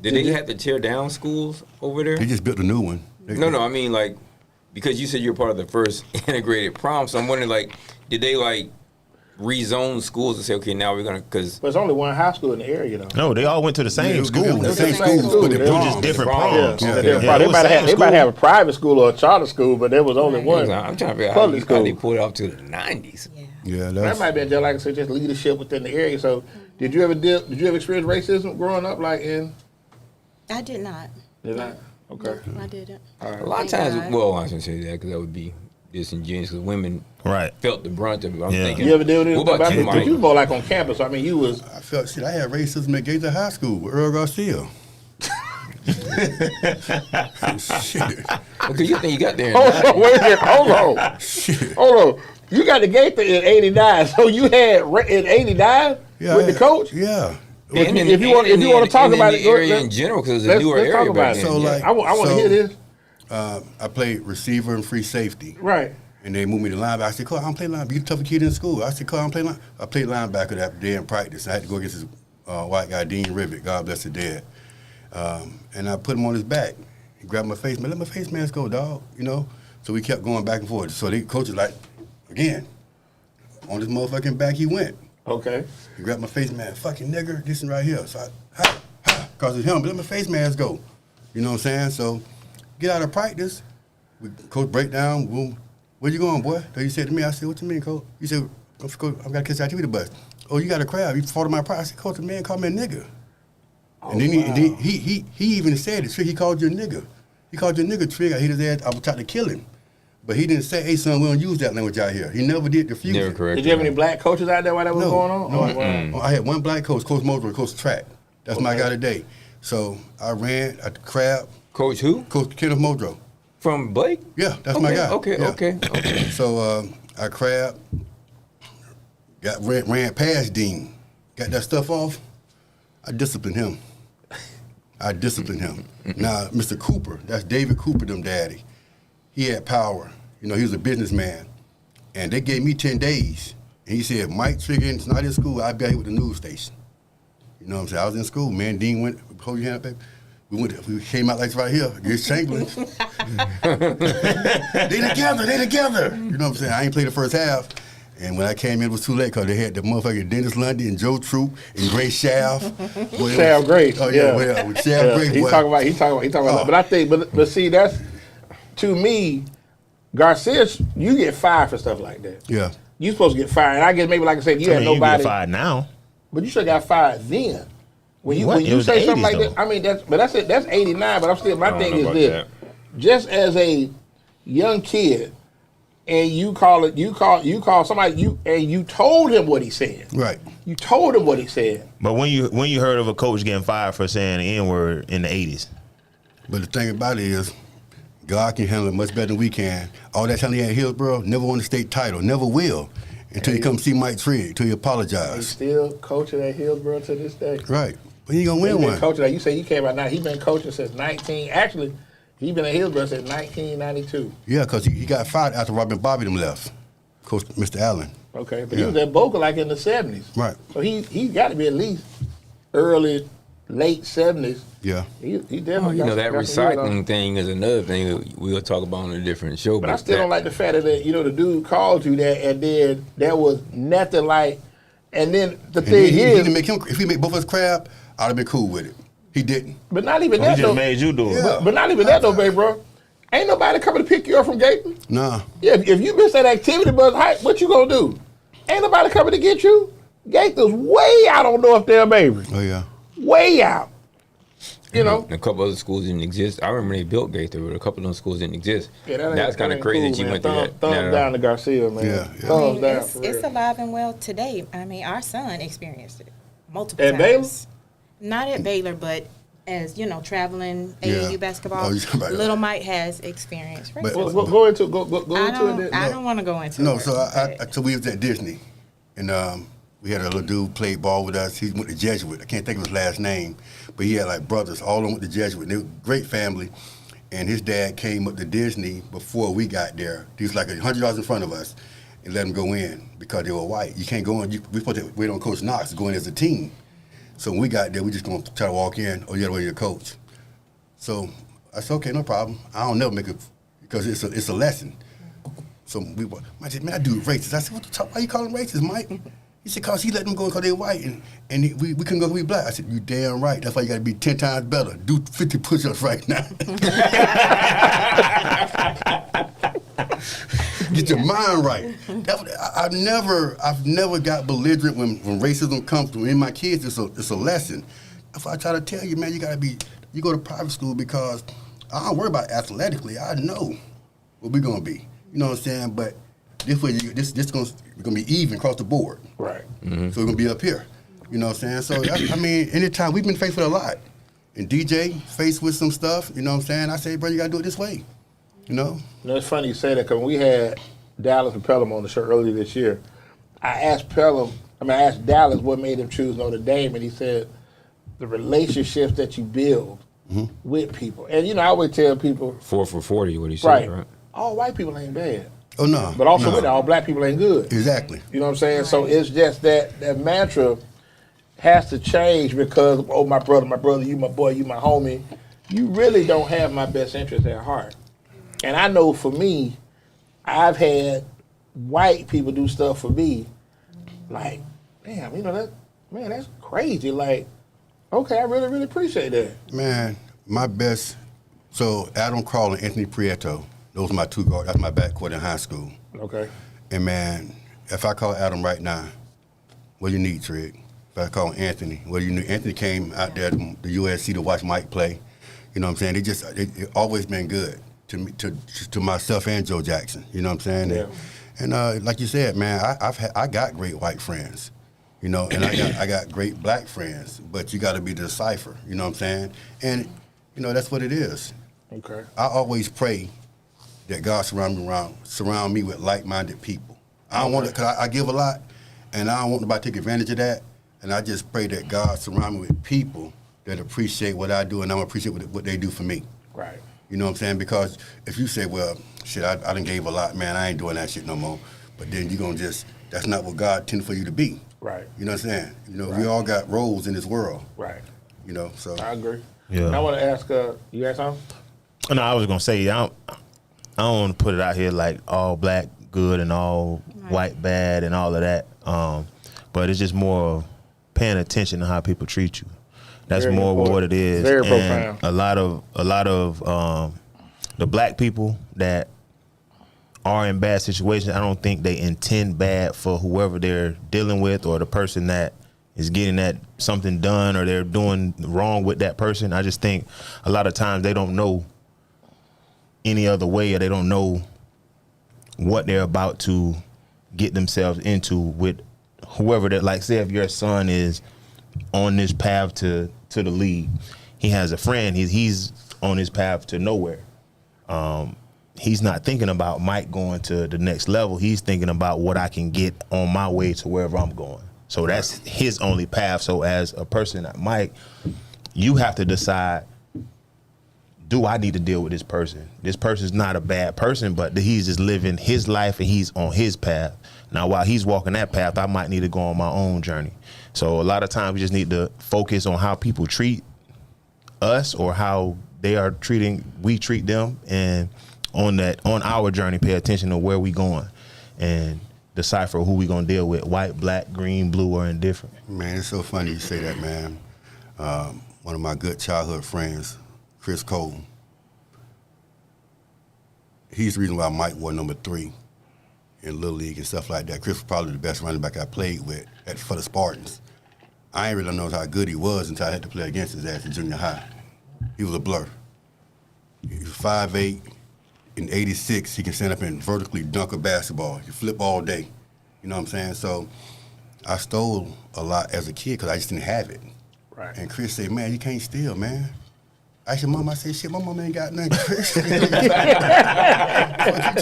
Did they have to tear down schools over there? They just built a new one. No, I mean like because you said you're part of the first integrated prom, so I'm wondering like, did they like rezone schools and say, okay, now we're gonna because But it's only one high school in the area though. No, they all went to the same Yeah, school. they went to the same Same school, but school. they It was just proms. different Yeah, proms. So Yeah. they Yeah, probably it was might same have a private school or a charter school, but there was only one. I'm trying to figure out Public how they school. pulled it off to the '90s. Yeah. Yeah, That that's might be just like I said, just leadership within the area. So did you ever experience racism growing up like in? I did not. Did I? Okay. I didn't. All right. A lot of Thank times, God. well, I shouldn't say that because that would be disingenuous because women Right. felt the brunt of it. I'm Yeah. thinking, You ever deal with what anything about you, it? 'Cause Mike? you was more like on campus. I mean, you was. I felt shit. I had racism at Gaither High School with Earl Garcia. Shit. Okay, you think you got there? in Hold 90. on, wait a minute. Hold on. Shit. Hold on. You got the Gaither in '89, so you had in '89 Yeah, with I the had- coach. Yeah. If you want to talk about the it, area let- in general because it's a newer let's area talk back about it. then. So, yeah. like- I want to So- hear this. I played receiver and free safety. Right. And they moved me to linebacker. I said, Coach, I don't play linebacker. You the toughest kid in school. I said, Coach, I don't play linebacker. I played linebacker that day in practice. I had to go against this white guy, Dean Rivet. God bless the dead. And I put him on his back. He grabbed my face man. Let my face mask go, dog. You know? So we kept going back and forth. So the coach was like, again, on this motherfucking back he went. Okay. He grabbed my face mask. Fucking nigger, this and right here. So because it's him. Let my face mask go. You know what I'm saying? So get out of practice. Coach break down. Boom. Where you going, boy? So he said to me, I said, what you mean, Coach? He said, I've got to catch the activity bus. Oh, you got a crowd. You fought my pride. I said, Coach, the man called me a nigger. And then he even said it. Trigg, he called you a nigger. He called you a nigger, Trigg. I hit his ass. I was trying to kill him. But he didn't say, hey, son, we don't use that language out here. He never did refuse Never it. correct. Did you have any black coaches out there while that was No, going on? no. Oh, wow. I had one black coach, Coach Moser, Coach Track. That's my guy today. So I ran at the crab, Coach who? Coach Kenneth Modrow. From Blake? Yeah, that's okay, my guy. Okay, Yeah. okay. So I crab, ran past Dean, got that stuff off. I disciplined him. I disciplined him. Now, Mr. Cooper, that's David Cooper, them daddy. He had power. You know, he was a businessman. And they gave me 10 days. And he said, Mike Trigg is not in school, I'll be out here with the news station. You know what I'm saying? I was in school, man. Dean went, hold your hand up, baby. We came out like right here, against Chamberlain. They together. You know what I'm saying? I ain't played the first half. And when I came in, it was too late because they had the motherfucking Dennis Lundy and Joe Troop and Gray Shaft. Shaft Gray. Oh, yeah. With Shaft Gray. He talking about. But I think, but see, that's, to me, Garcia, you get fired for stuff like that. Yeah. You supposed to get fired. And I guess maybe, like I said, you had nobody. You get fired now. But you should have got fired then. When you It say was something like though. that, I mean, that's it. That's 89. But I'm still, my thing is this: that. just as a young kid, and you call somebody and you told him what he said. Right. You told him what he said. But when you heard of a coach getting fired for saying the N-word in the 80s? But the thing about it is, God can handle it much better than we can. All that time he had Hillsborough, never won a state title, never will, until you come see Mike Trigg, until you He's apologize. still coaching at Hillsborough to this day. Right. But he gonna He's win been one. coaching. Like you say, you came out now. He's been coaching since 19. Actually, he's been at Hillsborough since 1992. Yeah, because he got fired after Robin Bobby them left. Coach Mr. Allen. Okay, but Yeah. he was at Boca like in the 70s. Right. So he got to be at least late 70s. Yeah. He definitely. You know, that got some years on him. recycling thing is another thing that we'll talk about on a different show. But I still don't like the fact that the dude called you that, and then there was nothing like. And then the thing He is, didn't make him. If he made both of us crab, I'd have been cool with it. He didn't. but not even He that just though. made you do it. Yeah. But not even that though, baby, bro. Ain't nobody coming to pick you up from Gator. Nah. Yeah, if you miss that activity bus hike, what you gonna do? Ain't nobody coming to get you. Gator's way out on North Dale, baby. Oh yeah. Way out. You know. And a couple other schools didn't exist. I remember they built Gaither, but a couple of those schools didn't exist. Yeah, That's kind of ain't crazy cool, that you man. went through that. Thumbs down to Garcia, man. Yeah, yeah. Thumbs down. It's, for it's real. alive and well today. I mean, our son experienced it multiple At times. Not at Baylor, but as traveling AAU Yeah. basketball, Oh, you talking about little that. Mike has experienced But- racism. Go into it. I don't want to go into No. it. So we was at Disney, and we had a little dude played ball with us. He went to Jesuit. I can't think of his last name, but he had like brothers. All of them went to Jesuit. They were a great family. And his dad came up to Disney before we got there. He was like $100 in front of us and let him go in because they were white. You can't go in. We supposed to wait on Coach Knox to go in as a team. So when we got there, we just going to try to walk in. Oh, yeah, wait your coach. So I said, okay, no problem. I don't never make it because it's a lesson. So Mike said, man, that dude racist. I said, why you call him racist, Mike? He said, because he let them go because they white and we couldn't go because we black. I said, you damn right. That's why you got to be 10 times better. Do 50 push-ups right now. Get your mind right. I've never got belligerent when racism comes to me. And my kids, it's a lesson. That's why I try to tell you, man, you go to private school because I don't worry about athletically. I know what we're gonna be. You know what I'm saying? But this way, this gonna be even across the board. Right. Mm-hmm. So we're gonna be up here. You know what I'm saying? So I mean, anytime we've been faced with a lot, and DJ faced with some stuff. You know what I'm saying? I say, bro, you gotta do it this way. You know? It's funny you say that because when we had Dallas and Pelham on the show earlier this year, I asked Dallas what made him choose Notre Dame, and he said the relationships that you build with people. And I always tell people 4 for 40, what he said, right? all white people ain't bad. Oh no. But also no. with it, all black people ain't good. Exactly. You know what I'm saying? So it's just that mantra has to change because, oh, my brother, you my boy, you my homie. You really don't have my best interest at heart. And I know for me, I've had white people do stuff for me like, damn, that's crazy. Like, okay, I really, really appreciate that. Man, my best. So Adam Crawl and Anthony Prieto, those are my two guards. That's my backcourt in high school. Okay. And man, if I call Adam right now, what do you need, Trigg? If I call Anthony, what do you need? Anthony came out there to the USC to watch Mike play. You know what I'm saying? They always been good to me, to myself and Joe Jackson. You know what I'm saying? Yeah. And like you said, man, I got great white friends. And I got great black friends, but you got to be the cipher. You know what I'm saying? And that's what it is. Okay. I always pray that God surround me with like-minded people. I don't want it because I give a lot, and I don't want nobody to take advantage of that. And I just pray that God surround me with people that appreciate what I do, and I'm appreciate what they do for me. Right. You know what I'm saying? Because if you say, well, shit, I done gave a lot, man, I ain't doing that shit no more. But then you're going to that's not what God intended for you to be. Right. You know what I'm saying? You know, Right. we all got roles in this world. Right. You know, so. I agree. Yeah. And I want to ask, you got something? No, I was gonna say I don't want to put it out here like all black good and all white bad and all of that. But it's just more of paying attention to how people treat you. That's Very more important. what it is. Very and profound. a lot of the black people that are in bad situations, I don't think they intend bad for whoever they're dealing with or the person that is getting that something done or they're doing wrong with that person. I just think a lot of times they don't know any other way, or they don't know what they're about to get themselves into with whoever that, like, say if your son is on this path to the league, he has a friend, he's on his path to nowhere. He's not thinking about Mike going to the next level. He's thinking about what I can get on my way to wherever I'm going. So that's his only path. So as a person like Mike, you have to decide, do I need to deal with this person? This person's not a bad person, but he's just living his life and he's on his path. Now, while he's walking that path, I might need to go on my own journey. So a lot of times we just need to focus on how people treat us or how we treat them, and on our journey, pay attention to where we going and decipher who we gonna deal with, white, black, green, blue, or indifferent. Man, it's so funny you say that, man. One of my good childhood friends, Chris Cole, he's the reason why Mike won number 3 in Little League and stuff like that. Chris was probably the best running back I played with for the Spartans. I ain't really know how good he was until I had to play against his ass in junior high. He was a blur. He was 5'8". In 86, he can stand up and vertically dunk a basketball. He flip all day. You know what I'm saying? So I stole a lot as a kid because I just didn't have it. Right. And Chris said, man, you can't steal, man. I said, Mom, shit, my mom ain't got nothing, Chris. What you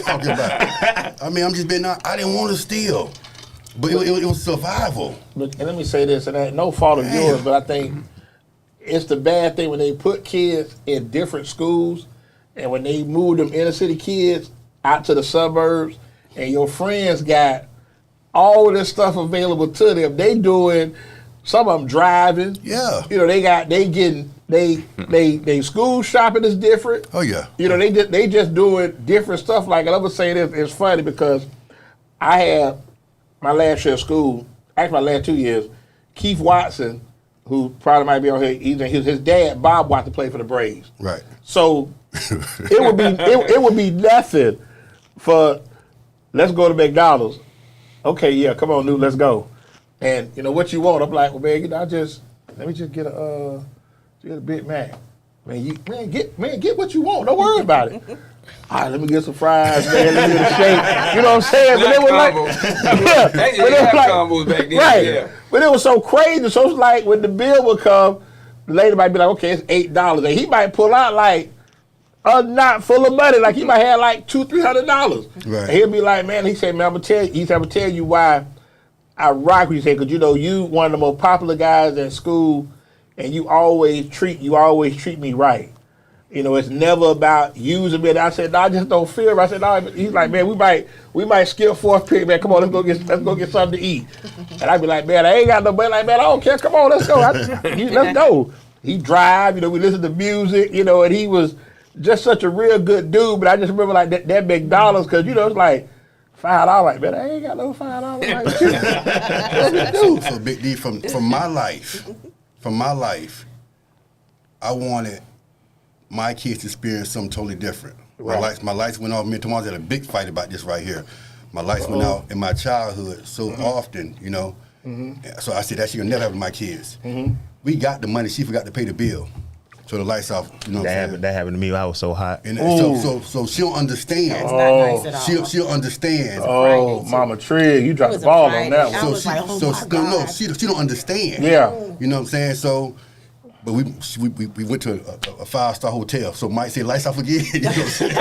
talking about? I mean, I'm just I didn't want to steal. But it was survival. Look, and let me say this, and that no fault of yours, but I think it's the bad thing when they put kids in different schools. And when they moved them inner city kids out to the suburbs, and your friends got all of this stuff available to them, they doing, some of them driving. Yeah. You know, they school shopping is different. Oh yeah. You know, they just doing different stuff. Like, and I was saying it's funny because I had my last year of school, actually my last 2 years, Keith Watson, who probably might be on here, his dad, Bob Watson, played for the Braves. Right. So it would be nothing for, let's go to McDonald's. Okay, yeah, come on, Newt, let's go. And you know what you want? I'm like, well, man, let me just get a Big Mac. Get what you want. Don't worry about it. All right, let me get some fries, man. Let me get a shake. You know what I'm saying? But it was like, yeah, They didn't have combos back then. right. Yeah. But it was so crazy. So it's like when the bill would come, the lady might be like, okay, it's $8, and he might pull out like a knot full of money, like he might have like $200-300. Right. And he'll be like, man, he said, man, I'm gonna tell you why I rock with you, because you know you one of the most popular guys in school, and you always treat me right. You know, it's never about using me. And I said, no, I just don't feel right. I said, no. He's like, man, we might skip fourth period, man. Come on, let's go get something to eat. And I'd be like, man, I ain't got no money. Like, man, I don't care. Come on, let's go. Let's go. He drive. You know, we listen to music. You know, and he was just such a real good dude. But I just remember like that McDonald's, because you know it's like $5. Like, man, I ain't got no $5. So Big D, from my life, I wanted my kids to experience something totally different. Right. My lights went off. Me and Twyanca had a big fight about this right here. My lights went out in my childhood so often, you know. So I said that she gonna never have with my kids. We got the money. She forgot to pay the bill. So the lights off. You know what I'm saying? That happened to me. I was so hot. And so she'll understand. That's not nice at all. She'll understand. Oh, Mama Trigg, you dropped was the ball on afraid. that I one. was like, oh my God. she don't understand. Yeah. You know what I'm saying? So But we went to a 5-star hotel. So Mike said, lights off again. You know what I'm saying?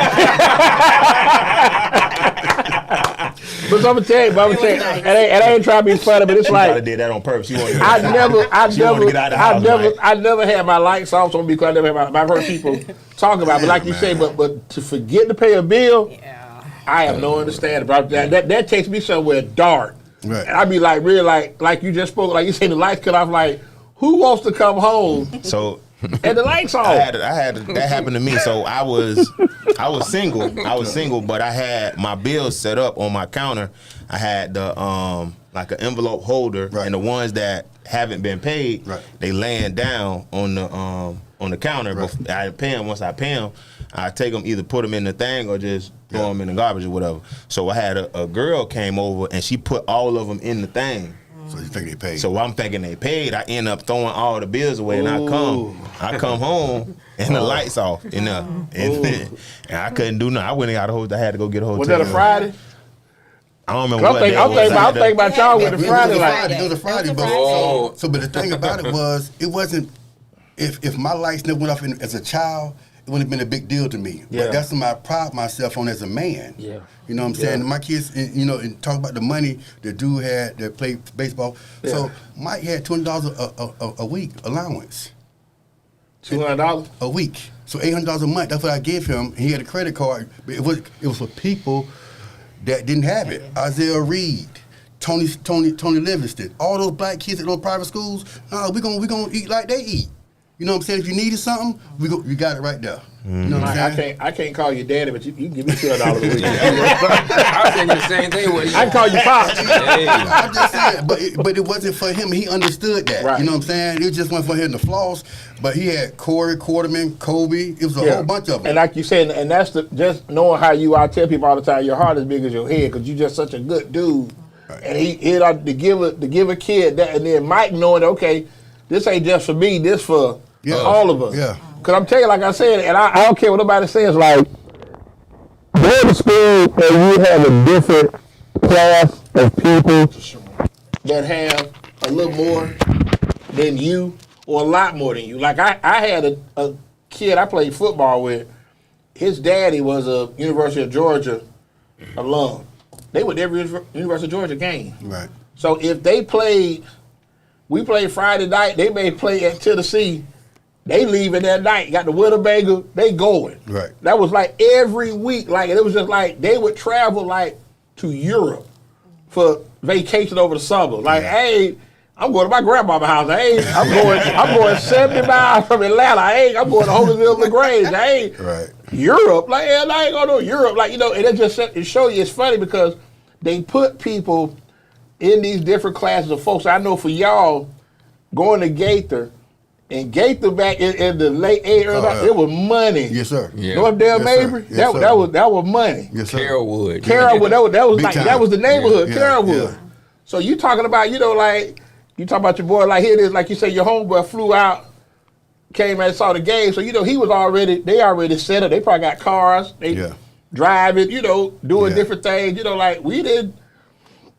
But I'm gonna tell you, and I ain't trying to be funny, but it's like did that on purpose. I never had my lights off, so because I never had I've heard people talk about it, but like you say, but to forget to pay a bill, I have no understanding about that. That takes me somewhere dark. Right. And I'd be like, really, like you just spoke, like you said, the lights cut off. Like, who wants to come home? So and the lights off. I had that happened to me. So I was single, but I had my bills set up on my counter. I had the like an envelope holder, right. and the ones that haven't been paid, right. they laying down on the counter. Right. Before I pay them. Once I pay them, I take them, either put them in the thing or just throw them in the garbage or whatever. So I had a girl came over and she put all of them in the thing. So you think they paid? So I'm thinking they paid. I end up throwing all the bills away, and I come home and the lights off, and I couldn't do nothing. I went and got I had to go get a hotel. Was that a Friday? I don't remember what day. I'm thinking about y'all with the Friday. It was a Friday, but so but the thing about it wasn't. If my lights never went off as a child, it wouldn't have been a big deal to me. Yeah. But that's what I pride myself on as a man. Yeah. You know what I'm saying? My kids, and talk about the money the dude had that played baseball. Yeah. So Mike had $20 a week allowance. $200 a week. So $800 a month. That's what I gave him. He had a credit card, but it was for people that didn't have it. Isaiah Reed, Tony Livingston, all those black kids at those private schools. We gonna eat like they eat. You know what I'm saying? If you needed something, you got it right there. You know what I'm saying? I can't call you daddy, but you can give me $200 a week. I was thinking the same thing. I can call you pops. Hey. I'm just saying, but it wasn't for him. He understood that. Right. You know what I'm saying? It just wasn't for him to floss. But he had Corey, Quarterman, Kobe. It was a whole bunch of them. And like you said, and that's just knowing how you are. I tell people all the time, your heart is big as your head because you're just such a good dude. Right. And he to give a kid that, and then Mike knowing, okay, this ain't just for me, this for all of us. Yeah. Because I'm telling you, like I said, and I don't care what nobody says, like, go to school and you have a different class of people that have a little more than you or a lot more than you. Like, I had a kid I played football with. His daddy was a University of Georgia alum. They went to every University of Georgia game. Right. So if we played Friday night, they may play at Tennessee. They leaving that night, got the Winnebago, they going. Right. That was like every week. Like, it was just like they would travel like to Europe for vacation over the summer. Like, hey, I'm going to my grandmama's house. Hey, I'm going 70 miles from Atlanta. Hey, I'm going to Hogansville, LaGrange. Hey, right. Europe. Like, yeah, I ain't going to Europe. Like, and it shows you, it's funny because they put people in these different classes of folks. I know for y'all, going to Gaither, and Gaither back in the late 80s, it was money. Yes, sir. Yeah. North Dale Mabry, Yes, that was money. Yes, sir. Carrollwood. That was the neighborhood, Yeah, Carrollwood. yeah. So you talking about, like, you talking about your boy, like, here it is, like you say, your homeboy flew out, came and saw the game. So, they already set up. They probably got cars. They driving, doing different things. Like, we didn't.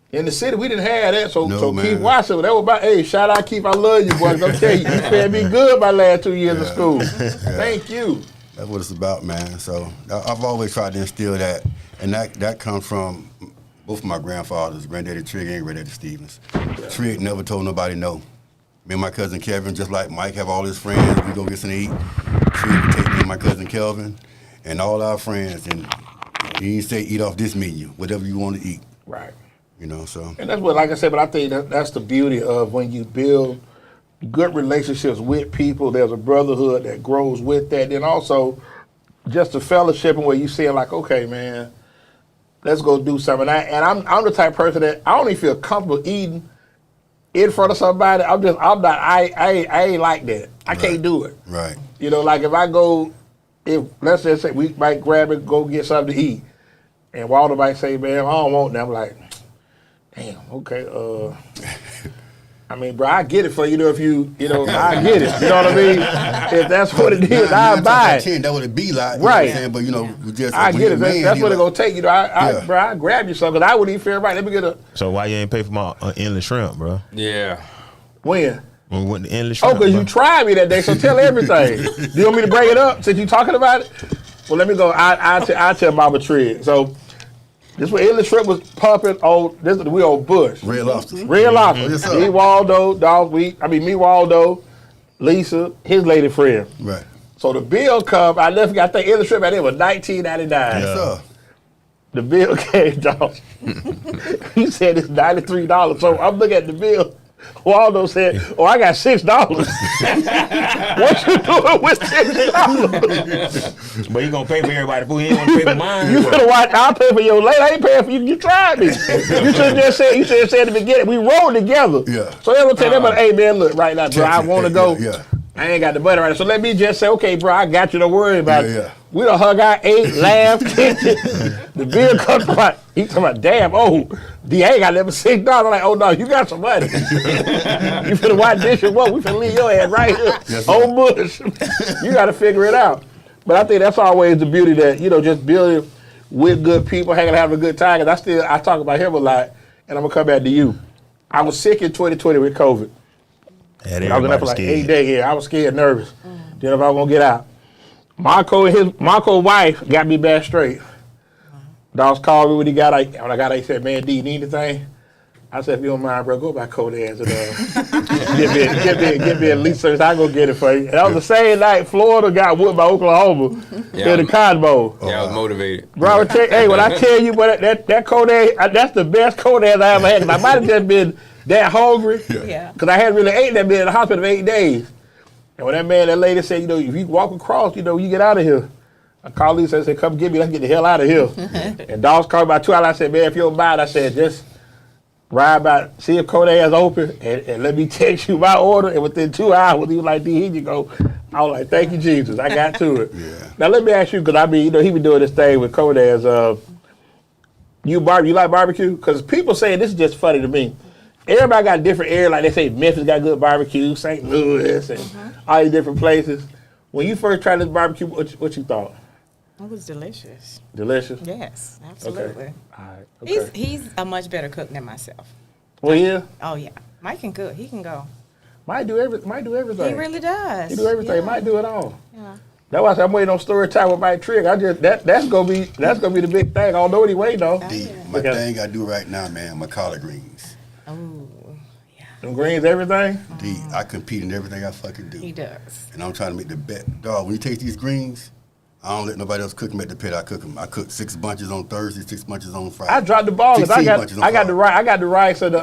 In the city, we didn't have that, so Keith Watson, that was about, hey, shout out Keith, I love you, boys. I'm telling you, you fed me good my last 2 years of school. Thank you. That's what it's about, man. So I've always tried to instill that, and that comes from both of my grandfathers, Granddaddy Trigg and Granddaddy Stevens. Trigg never told nobody no. Me and my cousin Kevin, just like Mike have all his friends, we go get something to eat. Trigg would take me and my cousin Kelvin and all our friends, and he didn't say eat off this menu, whatever you want to eat. Right. So. And that's what, like I said, but I think that's the beauty of when you build good relationships with people. There's a brotherhood that grows with that. Then also just the fellowship and where you see like, okay, man, let's go do something. And I'm the type of person that I don't even feel comfortable eating in front of somebody. I ain't like that. I can't do it. Right. Like if let's just say we might grab it, go get something to eat, and Walter might say, man, I don't want that. I'm like, damn, okay, I mean, bro, I get it for you, if you, I get it. You know what I mean? If that's what it is, I'll buy it. 10, that would be like, right. But, we just. I get it. That's what it's going to take. Bro, I grab you something. I wouldn't even feel right. Let me get a. So why you ain't pay for my endless shrimp, bro? Yeah. When? When we went to Endless Oh, Shrimp, because you bro. tried me that day, so tell everything. Do you want me to bring it up since you talking about it? Well, let me go. I tell Mama Trigg. So this was Endless Shrimp was pumping on. We on Bush. Red Lobster. Red Lobster. Yes, sir. Me, Waldo, me, Waldo, Lisa, his lady friend. Right. So the bill come. I never forgot. I think Endless Shrimp at it was $19.99. Yes, sir. The bill came, dog. He said it's $93. So I'm looking at the bill. Waldo said, "Oh, I got $6. What you doing with $6? But you gonna pay for everybody's food. He ain't gonna pay for mine. You could have watched. I'll pay for your late. I ain't paying for you. You tried me. You should have just said. You should have said at the beginning. We rolled together. Yeah. So they will tell them, "Hey man, look right now, bro. I want to go. Yeah. I ain't got the money right now. So let me just say, okay, bro, I got you. Don't worry about it. Yeah. We done hug out, ate, laughed, kicked it. The bill comes from. He talking about, damn, D ain't got never $6. I'm like, oh no, you got some money. You finna watch this and what? We finna leave your ass right here. Yes, On Bush. You got to figure it out. But I think that's always the beauty that, just building with good people, hanging out, having a good time. Cause I talk about him a lot, and I'm gonna come back to you. I was sick in 2020 with COVID. Yeah, I was in there for like 8 days here. I was scared, nervous. Then if I was gonna get out. Marco's wife got me back straight. Dogs called me when I got out, he said, "Man, D, you need anything?" I said, "If you don't mind, bro, go by Codex and get me at least service. I'll go get it for you." And that was the same night Florida got whooped by Oklahoma in the Cotton Bowl. Yeah, I was motivated. Bro, I would when I tell you, but that Codex, that's the best Codex I ever had. 'Cause I might have just been that hungry. Yeah. Because I hadn't really ate that been in the hospital for 8 days. And when that lady said, if you walk across, you get out of here. I called Lisa and said, "Come get me, let's get the hell out of here." And dogs called me about 2 hours. I said, "Man, if you don't mind," I said, "just ride by, see if Kodak is open, and let me text you my order." And within 2 hours, he was like, "D, here you go." I was like, "Thank you, Jesus." I got to it. Yeah. Now let me ask you, because he been doing this thing with Kodak. You like barbecue? Because people say, this is just funny to me. Everybody got different areas. Like they say Memphis got good barbecue, St. Louis, and all these different places. When you first tried this barbecue, what you thought? It was delicious. Delicious? Yes, absolutely. Okay. All right. Okay. He's a much better cook than myself. Well, yeah. Oh yeah, Mike can cook. He can go. Might do everything. He really does. He do everything. Yeah. Might do it all. Yeah. That's why I said I'm waiting on story time with Mike Trigg. That's gonna be the big thing. I don't know what he waiting on. D, yeah. my Okay. thing I do right now, man, my collard greens. Oh, yeah. Them greens, everything. D, I compete in everything I fucking do. He does. And I'm trying to make the bet. Dog, when you taste these greens, I don't let nobody else cook them at the pit. I cook them. I cook 6 bunches on Thursday, 6 bunches on Friday. I dropped the ball because 16 bunches on I got the rice of the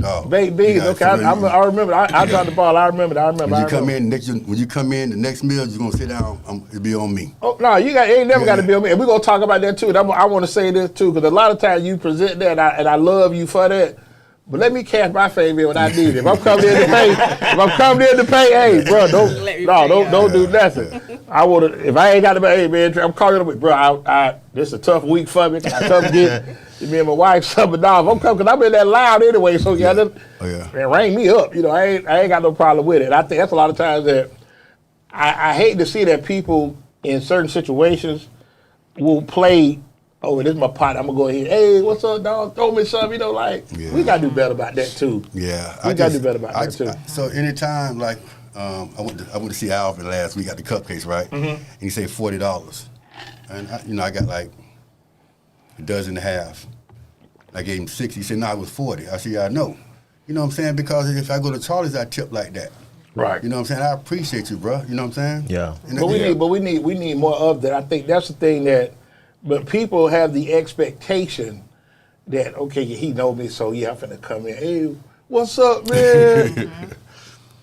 Dog, baked you beans. gotta Okay, figure I remember. I dropped the ball. I remember. When you come in the next meal, you're gonna sit down. It'll be on me. Oh no, you ain't never Yeah. got to be on me. And we're gonna talk about that too. And I want to say this too, because a lot of times you present that, and I love you for that. But let me cash my favor when I need it. If I'm coming in to pay, hey, bro, don't do nothing. I want to. If I ain't got to pay, hey man, I'm calling up, bro. This is a tough week for me. I come get me and my wife something. Dog, I'm coming because I'm in that loud anyway. So yeah, Oh yeah. man, ring me up. I ain't got no problem with it. I think that's a lot of times that I hate to see that people in certain situations will play. Oh, this is my pot. I'm gonna go ahead. Hey, what's up, dog? Throw me some. Yeah. We gotta do better about that too. Yeah, We gotta do better about that too. So anytime, like, I went to see Alvin last week. Got the cupcakes, right? And he said $40, and I got like a dozen and a half. I gave him 60. He said, "No, it was 40." I said, "Yeah, I know." You know what I'm saying? Because if I go to Charlie's, I tip like that. Right. You know what I'm saying? I appreciate you, bro. You know what I'm saying? Yeah. And But we need more of that. I think that's the thing but people have the expectation that, okay, he know me, so yeah, I'm finna come in. Hey, what's up, man?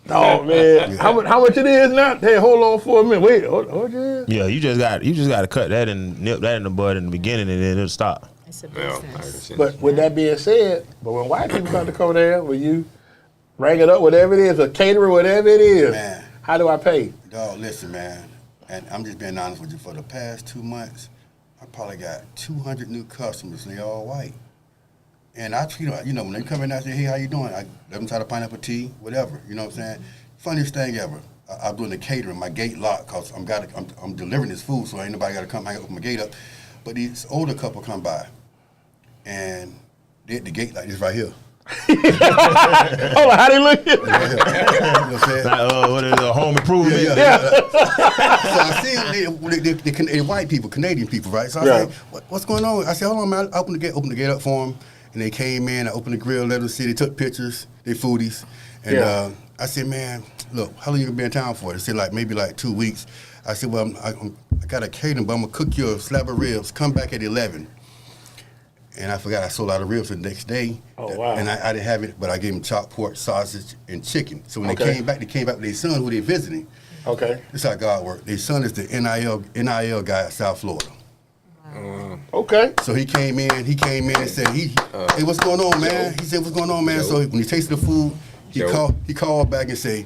Oh man, Yeah. how much it is now? Hey, hold on for a minute. Wait, hold on. Yeah, you just got to cut that and nip that in the bud in the beginning, and then it'll stop. It's a Well, business. But with that being said, when white people come to come there, when you ring it up, whatever it is, a caterer, whatever it is, Man. how do I pay? Dog, listen, man, and I'm just being honest with you. For the past 2 months, I probably got 200 new customers, and they all white. And I, when they come in, I say, "Hey, how you doing?" I let them try to pineapple tea, whatever. You know what I'm saying? Funniest thing ever. I'm doing the catering, my gate locked, cause I'm delivering this food, so ain't nobody got to come. I got to open my gate up. But these older couple come by, and they at the gate like this right here. Hold on, how they look? You know what I'm saying? Like, what is it, a home improvement? So I see they white people, Canadian people, right? So I was like, what's going on? I said, hold on, man. I opened the gate up for them, and they came in. I opened the grill, let them see. They took pictures. They foodies, and I said, man, look, how long you gonna be in town for? They said maybe 2 weeks. I said, well, I got a catering, but I'm gonna cook you a slab of ribs. Come back at 11. And I forgot I sold out of ribs the next day. Oh, wow. And I didn't have it, but I gave them chopped pork, sausage, and chicken. So when they came back with their son who they visiting. Okay. This is how God works. Their son is the NIL guy at South Florida. Okay. So he came in and said, hey, what's going on, man? He said, what's going on, man? So when he tasted the food, he called back and said,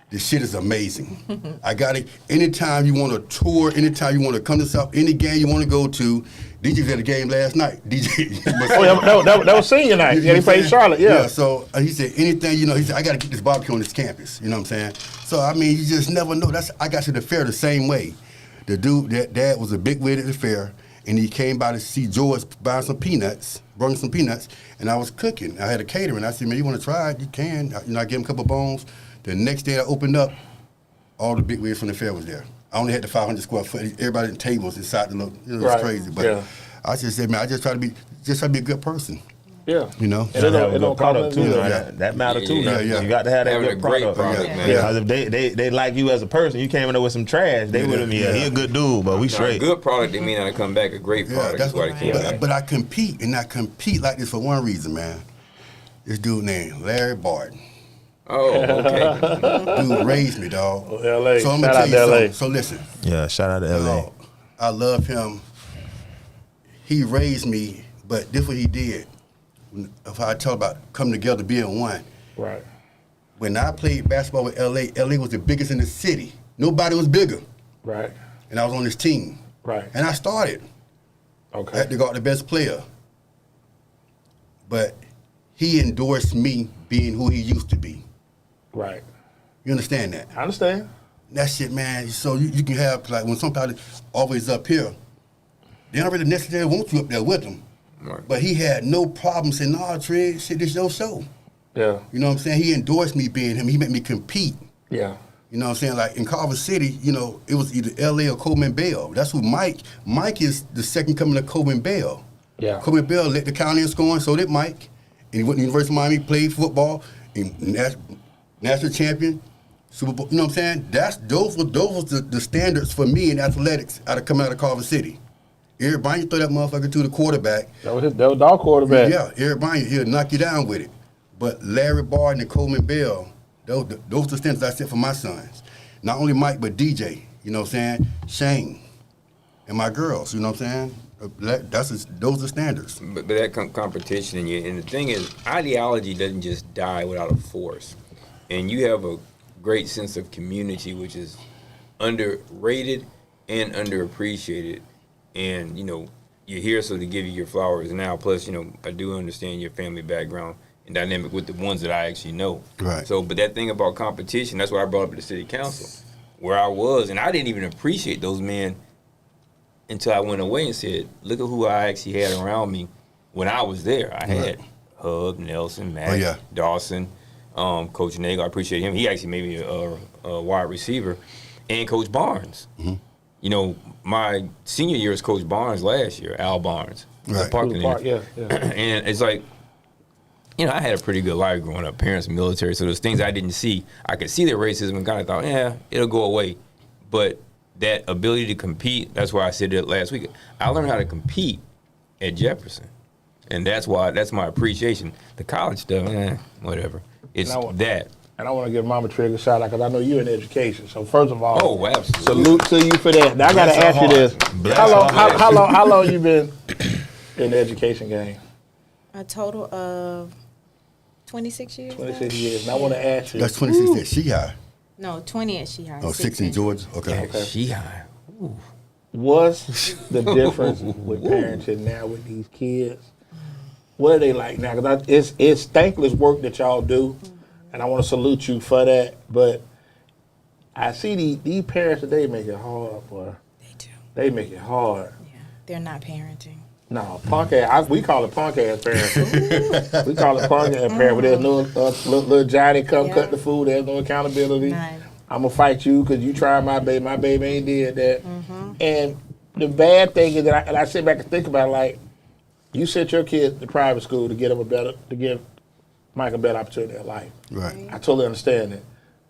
this shit is amazing. I got it. Anytime you want to tour, anytime you want to come to South, any game you want to go to, DJ was at the game last night. DJ. that was senior night. Yeah, he played Charlotte. Yeah. So he said anything, he said I got to get this barbecue on this campus. You know what I'm saying? So I mean, you just never know. I got to the fair the same way. The dude, that dad was a big wig at the fair, and he came by to see George buying some peanuts, brought some peanuts, and I was cooking. I had a catering. I said, man, you want to try it? You can. I gave him a couple of bones. The next day I opened up, all the big wigs from the fair was there. I only had the 500 square foot. Everybody in tables inside the little, it was crazy. But I just said, man, I just try to be a good person. Yeah. And it don't product too. That matter too. Yeah. You got to have that good product. Man. Because if they like you as a person, you came in there with some trash, they would have been, he a good dude, but we straight. A good product, they mean I come back a great product. That's why they came back. But I compete, and I compete like this for one reason, man. This dude named Larry Barton. Oh, okay. Dude raised me, dog. LA. So I'm gonna tell you something. So listen. Yeah, shout out to LA. I love him. He raised me, but this what he did. If I talk about coming together, being one. Right. When I played basketball with LA was the biggest in the city. Nobody was bigger. Right. And I was on this team. Right. And I started. Okay. I had to go out the best player. But he endorsed me being who he used to be. Right. You understand that? I understand. That shit, man. So you can have, like, when somebody always up here, they don't really necessarily want you up there with them. Right. But he had no problem saying, nah, Trigg, shit, this your show. Yeah. You know what I'm saying? He endorsed me being him. He made me compete. Yeah. You know what I'm saying? Like, in Culver City, it was either L.A. or Coleman Bell. That's who Mike is the second coming of Coleman Bell. Yeah. Coleman Bell led the county in scoring, so did Mike. And he went to the University of Miami, played football, and national champion, Super Bowl. You know what I'm saying? Those were the standards for me in athletics coming out of Culver City. Everybody throw that motherfucker to the quarterback. That was our quarterback. Yeah, everybody, he'll knock you down with it. But Larry Barton and Coleman Bell, those are the standards I set for my sons. Not only Mike, but DJ, you know what I'm saying? Shane, and my girls, you know what I'm saying? Those are standards. But that competition, and the thing is, ideology doesn't just die without a force. And you have a great sense of community, which is underrated and underappreciated. And, you're here so to give you your flowers now. Plus, I do understand your family background and dynamic with the ones that I actually know. Right. So, but that thing about competition, that's what I brought up at the city council, where I was, and I didn't even appreciate those men until I went away and said, look at who I actually had around me when I was there. I had Hub, Nelson, Matt, Dawson, Coach Nagel. I appreciate him. He actually made me a wide receiver. And Coach Barnes. Mm-hmm. My senior year was Coach Barnes last year, Al Barnes. Right. Yeah. And it's like, I had a pretty good life growing up, parents in the military, so there's things I didn't see. I could see their racism and kind of thought, it'll go away. But that ability to compete, that's why I said that last week. I learned how to compete at Jefferson. And that's my appreciation. The college stuff, whatever. It's that. And I want to give Mama Trigg a shout out because I know you're in education. So first of all, absolutely. Salute to you for that. Now I got to ask you this: how long you been in the education game? A total of 26 years. 26 years. And I want to ask you. That's 26 at She-High. No, 20 at She-High. Oh, 6 in Georgia? Okay. She-High. What's the difference with parenting now with these kids? What are they like now? Because it's thankless work that y'all do, and I want to salute you for that. But I see these parents today make it hard, boy. They do. They make it hard. Yeah, they're not parenting. No, punk ass. We call it punk ass parents. We call it punk ass parents. Where there's no little Johnny come cut the food. There's no accountability. Nice. I'm gonna fight you because you tried my baby. My baby ain't did that. And the bad thing is that I sit back and think about it, like you sent your kids to private school to give Mike a better opportunity in life. Right. I totally understand that.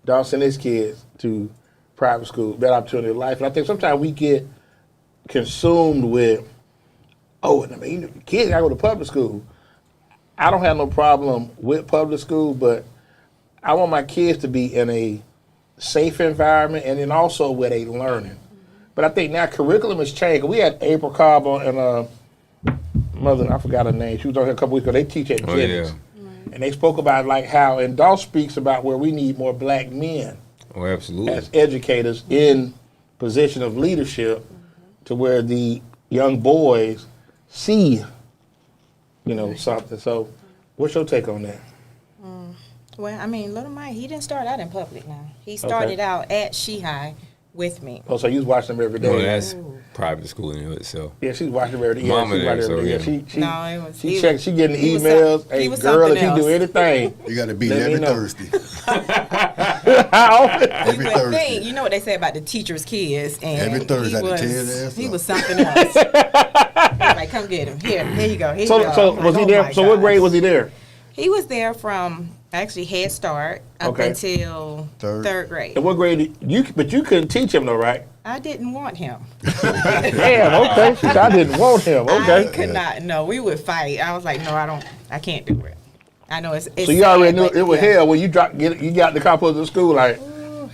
Don't send his kids to private school, better opportunity in life. And I think sometimes we get consumed with, kids gotta go to public school. I don't have no problem with public school, but I want my kids to be in a safe environment and then also where they learning. But I think now curriculum has changed. We had April Cobb on and mother, I forgot her name. She was on here a couple weeks ago. They teach at Jennings. And they spoke about like how, and Dolph speaks about where we need more black men. Oh, absolutely. As educators in position of leadership to where the young boys see, something. So what's your take on that? Well, I mean, little Mike, he didn't start out in public now. He started out at Shehigh with me. Oh, so you was watching them every day? No, that's private school in itself. Yeah, she's watching them every day. Mama Yeah, there, so yeah. No, She checks, she getting he was emails. some- he Hey, was girl, if something you do else. anything. You got to be Let there me every know. Thursday. How often? Every You would Thursday. think, you know what they say about the teacher's kids, and Every Thursday, I had to tear his ass he up. was something else. He was like, come get him. Here you go. Here you go. So I'm was like, he oh there? my So what gosh. grade was he there? He was there from actually Head Start up Okay. until Third. third grade. And what grade but you couldn't teach him though, right? I didn't want him. Damn, okay. I didn't want him. I Okay. could not. No, we would fight. I was like, no, I can't do it. I know it's So you already knew sad, it was but yeah. hell when you got the call to school like,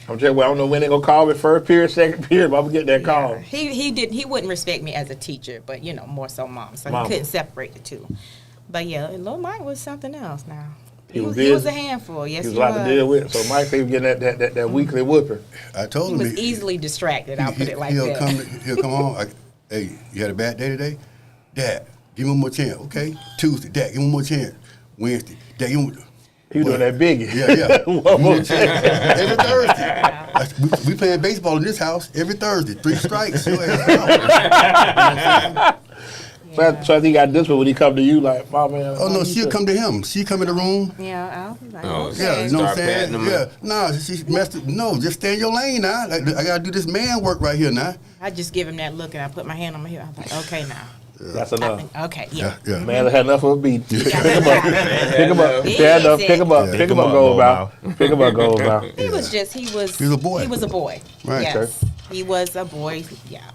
I'm just, I don't know when they gonna call me first period, second period, but I'm gonna get that call. He wouldn't respect me as a teacher, but more so mom. So Mama. he couldn't separate the two. But yeah, Lil Mike was something else now. He was He was busy. a handful. Yes, He was a lot to deal with. So Mike he was getting that weekly whooping. I told He him. was easily distracted. I'll put it like he'll that. He'll come home. Hey, you had a bad day today? Dad, give him one more chance, okay? Tuesday, Dad, give him one more chance. Wednesday, Dad, give him. He was doing that biggie. Yeah. One more chance. Every Thursday. We playing baseball in this house every Thursday. 3 strikes. Your ass out. So I think he got this one when he come to you like, my man. Oh no, she'll come to him. She come in the room. Yeah, I'll be like, Oh, okay. Yeah, you know what I'm Start patting saying? them Yeah. up. No, she messed it. No, just stay in your lane now. Like, I gotta do this man work right here now. I just give him that look and I put my hand on my hip. I'm like, okay now. That's enough. Okay, yeah. Yeah. Man, I had enough of a beat. Pick him up. Pick him up. He Stand up. said- Pick him up. Yeah. Pick him up, Gold Mouth. Pick him up, Gold Mouth. He was a boy. He was a boy. Right. Yes. He was a boy. Yeah.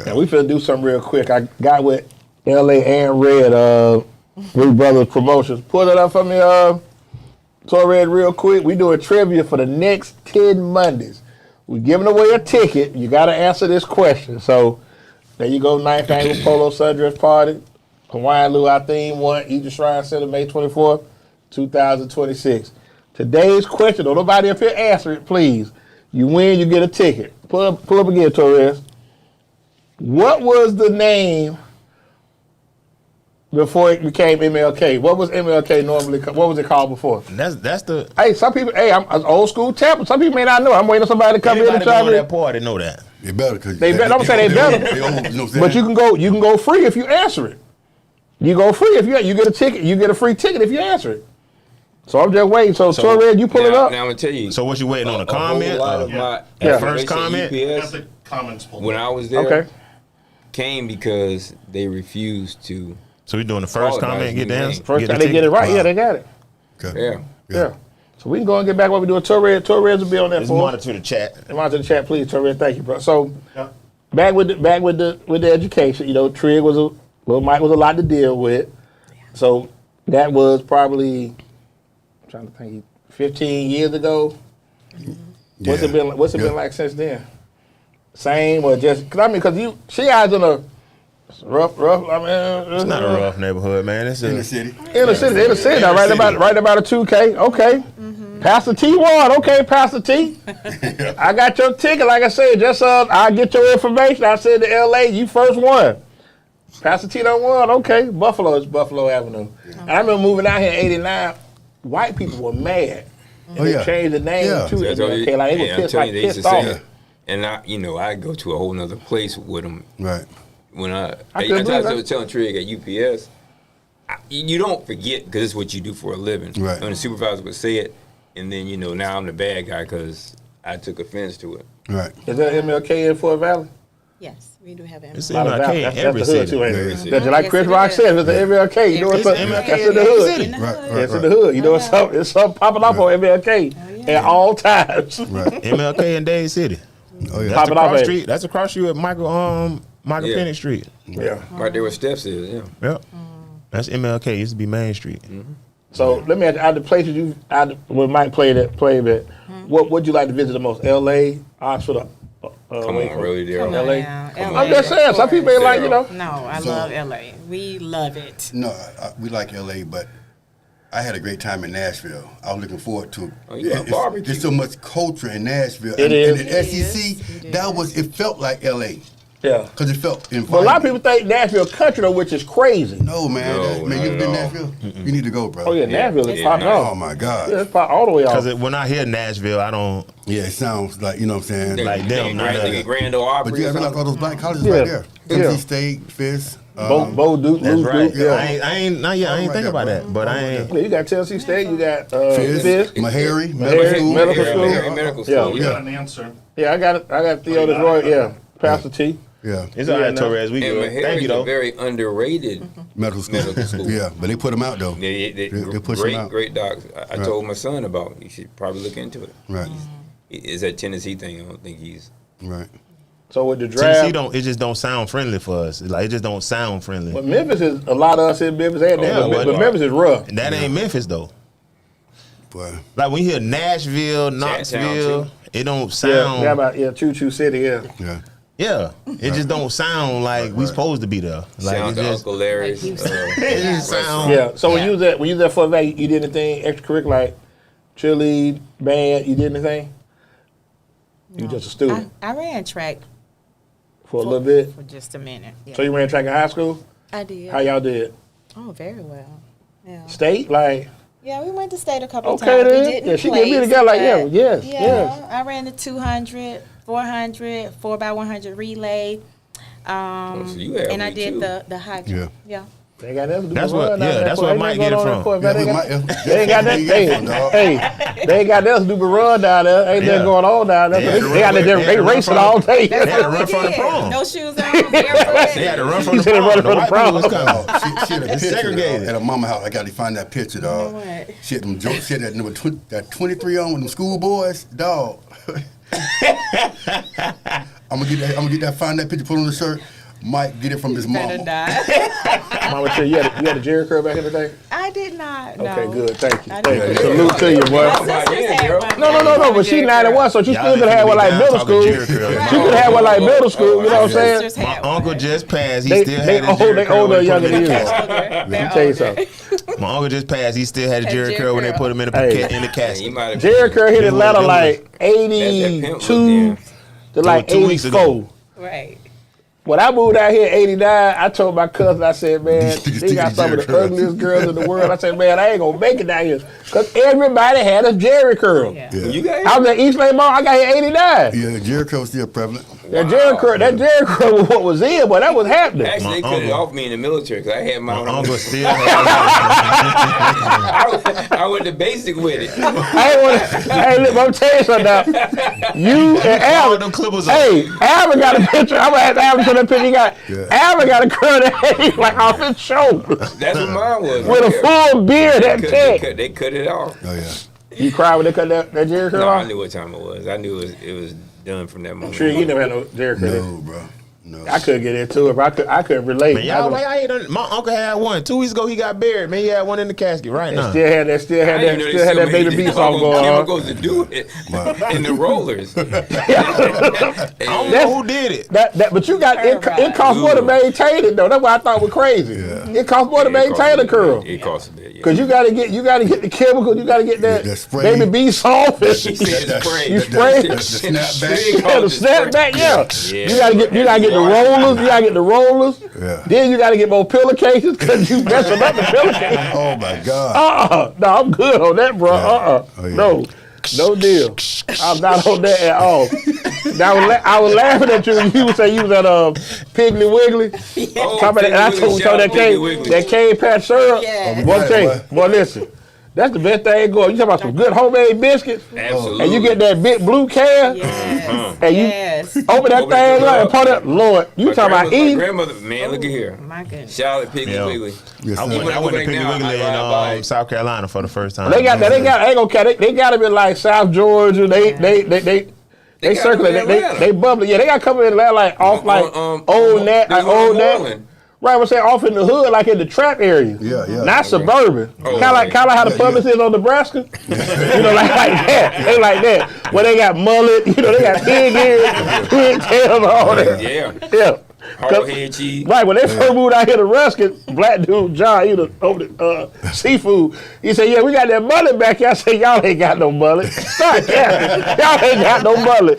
Now we finna do something real quick. I got with LA and Red, Three Brothers Promotions. Pull it up for me, so Red, real quick. We doing trivia for the next 10 Mondays. We giving away a ticket. You got to answer this question. So there you go. 9th annual Polo Sundress Party. Hawaiian Luau theme one. Egypt Shrine Center, May 24th, 2026. Today's question. Don't nobody up here answer it, please. You win, you get a ticket. Pull up again, Torres. What was the name before it became MLK? What was MLK normally? What was it called before? That's the Hey, some people. Hey, I'm an old school Tampa. Some people may not know. I'm waiting on somebody to come in and everybody try going to that to. party know that. They better because They better. I'm saying they better. They old, you know what I'm saying? But you can go free if you answer it. You go free if you get a ticket. You get a free ticket if you answer it. So I'm just waiting. So Torres, you pull it up. Now I'm gonna tell you. So what you waiting on a whole comment? lot of my Yeah. First information comment? UPS, Comments pulled when up. I was there, Okay. came because they refused to. So we doing the first Oh, comment, nice. get the answer. First the time they get ticket? it right. Wow. Yeah, they got it. Okay. Yeah. Yeah. So we can go and get back what we doing. Torres will be on that Let's for us. monitor the chat. Monitor the chat, please, Torres. Thank you, bro. So Yeah. back with the education. Trigg Little Mike was a lot to deal with. So that was probably, I'm trying to think, 15 years ago. What's it been like since then? Same or just? Because she has in a rough. I mean, It's not a rough neighborhood, man. It's In the a, city. in the city. Now, right about a 2K. Okay. Pastor T won. Okay, Pastor T. I got your ticket. Like I said, just I get your information. I said to LA, you first won. Pastor T done won. Okay, Buffalo is Buffalo Avenue. And I remember moving out here in '89. White people were mad. And Oh, they yeah. changed the name Yeah. to So I told you- MLK. Like they yeah, were I'm telling you, they used pissed to off. say, and I go to a whole nother place with them. Right. when I couldn't believe that. was telling Trigg at UPS, you don't forget because it's what you do for a living. Right. When the supervisor would say it, and then now I'm the bad guy because I took offense to it. Right. Is there MLK in Fort Valley? Yes, we do have It's MLK. MLK in every the hood city. too, ain't Yeah, it? yeah. That's like Yes, Chris it Rock is. said, it's the MLK. You know what's up? Every That's city. in the hood. In the Right, hood. right. It's in the hood. You know, it's something popping off on MLK at all times. Right. MLK in Dade City. Oh yeah. Pop That's it off, across baby. street. That's across street at Michael Yeah. Pennick Street. Yeah. Right there where Steps is, yeah. Yep. That's MLK. Used to be Main Street. So let me ask you, out of the places when Mike played it, what would you like to visit the most? L.A., Oxford, Come on, really, there. Come on LA. now. Come LA, I'm just of saying, some people ain't like, course. you know. No, I So- love LA. We love it. No, we like LA, but I had a great time in Nashville. I was looking forward to. Oh, you got barbecue. There's so much culture in Nashville. It and, is. And the It SEC, is. it felt like LA Yeah. because it felt inviting. But a lot of people think Nashville country though, which is crazy. No, man. No, Man, not you at been all. Nashville? You need to go, bro. Oh yeah, Nashville is It's popping nice. Oh off. my God. Yeah, it's pop all the way off. Because when I hear Nashville, I don't. Yeah, it sounds like, you know what I'm saying? Like them, not us. Like Grand Ole Opry. But you or ever like something. all those black colleges Yeah. right there? Yeah. NC State, Fisk. Bo Duke, That's Luke right. Duke, yeah. I ain't not yet. I ain't Right think there, about bro. that, but I ain't. Yeah, you got Tennessee State, you got Fisk, Fisk. Meharry, Meharry, Medical School. Medical Yeah, School. Meharry Medical Yeah. School. Yeah. Got an answer. Yeah, I got Theo Roy, yeah. Pastor T. Yeah, It's all right, no. Torres. We And good. Thank Meharry's you a though. very underrated medical school. medical school. Yeah, but they put them out though. They push them out. great docs. I Right. told my son about it. You should probably look into it. Right, It's that Tennessee thing. I don't think he's. right. So with the Tennessee draft, it just don't sound friendly for us. Like it just don't sound friendly. but Memphis is a lot of us in Memphis and Yeah, that, but but- Memphis is rough. And that ain't Memphis though. But Like when you hear Nashville, Knoxville, too. it don't Yeah, sound. Choo Choo City, yeah. yeah, Yeah, it just don't sound like we Right. supposed to be there. Like Sounds it like just, Uncle Larry's. Like Houston. it just sound. Yeah. So when you was at Fort Valley, you did anything extracurricular like cheerlead, band? You did anything? You just a student I ran track for a little bit. for just a minute. Yeah. So you ran track in high school? I did. How y'all did? Oh, very well. Yeah. State? Like, Yeah, we went to state a couple Okay, times. then. We didn't Yeah, she gave me place, the guy like, yeah, but yes, yeah, yes. I ran the 200, 400, 4x100 relay. so you had and I me did too. the high Yeah. jump. Yeah. they ain't got nothing to do That's with what- run down yeah, there. that's where Ain't Mike nothing get it going on in from. Fort Valley. Yeah, They ain't got that. Hey, they ain't got nothing to do but run down there. Ain't Yeah. nothing going on down there. They had to They got run- they they had to run racing from- all day. They had to What run we from the did. prom. No shoes on, barefoot. They had to run from He the said they prom. run The from the white people was prom. coming. She had a It's picture segregated. at her mama house. I got to find that picture, dog. know what? She had them jokes. She had that number that 23 on with them schoolboys, dog. I'm gonna get that. Find that picture. Put on the shirt. Mike get it from his Better mama. die. Mama, tell you had a Jerry curl back in the day. I did not. No. Okay, good. Thank you. I Thank you. didn't. Salute to you, boy. My sisters had one. No. But she 91, so she Y'all still could let have me one like down middle talking school. Jerry She curl. could have one like middle school. You know what I'm My saying? sisters My had uncle one. just passed. He They still had his old, Jerry they curl. older or when they put younger him in than the you. casket. Let me They're tell you older. something. My uncle just passed. He still had a Had Jerry Jerry curl when they curl. put him in the Hey. in the casket. Jerry curl hit Atlanta like That's that pimp 82 look to like 2 weeks ago. 84. Right. When I moved out here in 89, I told my cousin, I said, man, These they got some of Jerry the curls. ugliest girls in the world. I said, man, I ain't going to make it down here. Because everybody had a Jerry curl. Yeah. Yeah, You got I was at East Lake Mall. I got here 89. yeah. Jerry curl still prevalent. That Jerry curl was what was in, but that was happening. Actually, they My cut it uncle. off me in the military because I had my My own. uncle still had I went to basic with it. I ain't want to. Hey, look, I'm telling you something now. You and all Alvin. them clippers on. Hey, Alvin got a picture. I'm gonna have Alvin show that picture. He got Alvin got a curl that hang like off his shoulder That's what mine was. with a full beard at They 10. they cut it off. Oh yeah. You cried when they cut that Jerry curl No, I off? knew what time it was. I knew it was done from that moment. Sure, you never had no Jerry curl. No, bro. No. I couldn't get into it, but I couldn't relate. Man, y'all, I ain't done, my uncle had one. 2 weeks ago, he got buried. Man, he had one in the casket right now. Still had that baby B song going on. Chemicals to do it and the rollers. I don't know who did it. But you got it costs more to maintain it though. That's what I thought was crazy. Yeah. It costs more to maintain a curl. It costs a bit. Yeah. Cause you gotta get the chemicals, you gotta get that That spray. baby B soft. He said spray. You spray? The snapback. Yeah, the snapback, yeah. Yeah. You gotta get the rollers. You gotta get the rollers. Yeah. Then you gotta get more pillowcases because you messing up the pillowcase. Oh my God. No, I'm good on that, bro. Yeah. Oh, yeah. No deal. I'm not on that at all. I was laughing at you when you say you was at Piggly Wiggly. Oh, Talking about that, and I told you that cane patch syrup. Yeah. Boy, listen. That's the best thing going. You talking about some good homemade biscuits, Absolutely. and you get that big blue can, and you open that thing up and put it. Lord, you talking about eating? My grandmother, man, look at here. My goodness. Charlotte Piggly Wiggly. Yes, I sir. went to Piggly now, Wiggly I ride by. in South Carolina for the first time. They got, I ain't gonna count. They got them in like South Georgia. They got circulate. them in Atlanta. They bubbly. Yeah, they got coming in Atlanta like off like old that. Right, I'm saying off in the hood, like in the trap area. Yeah. Not suburban. Oh, Kind of like how the Publix is on Nebraska. You know, like that. They like that. Where they got mullet, you know, they got pig ears, pigtails, all that. Yeah. Hard head cheese. Right, when they first moved out here to Ruskin, black dude, John, he was over the seafood. He said, yeah, we got that mullet back here. I said, y'all ain't got no mullet. Start capping. Y'all ain't got no mullet.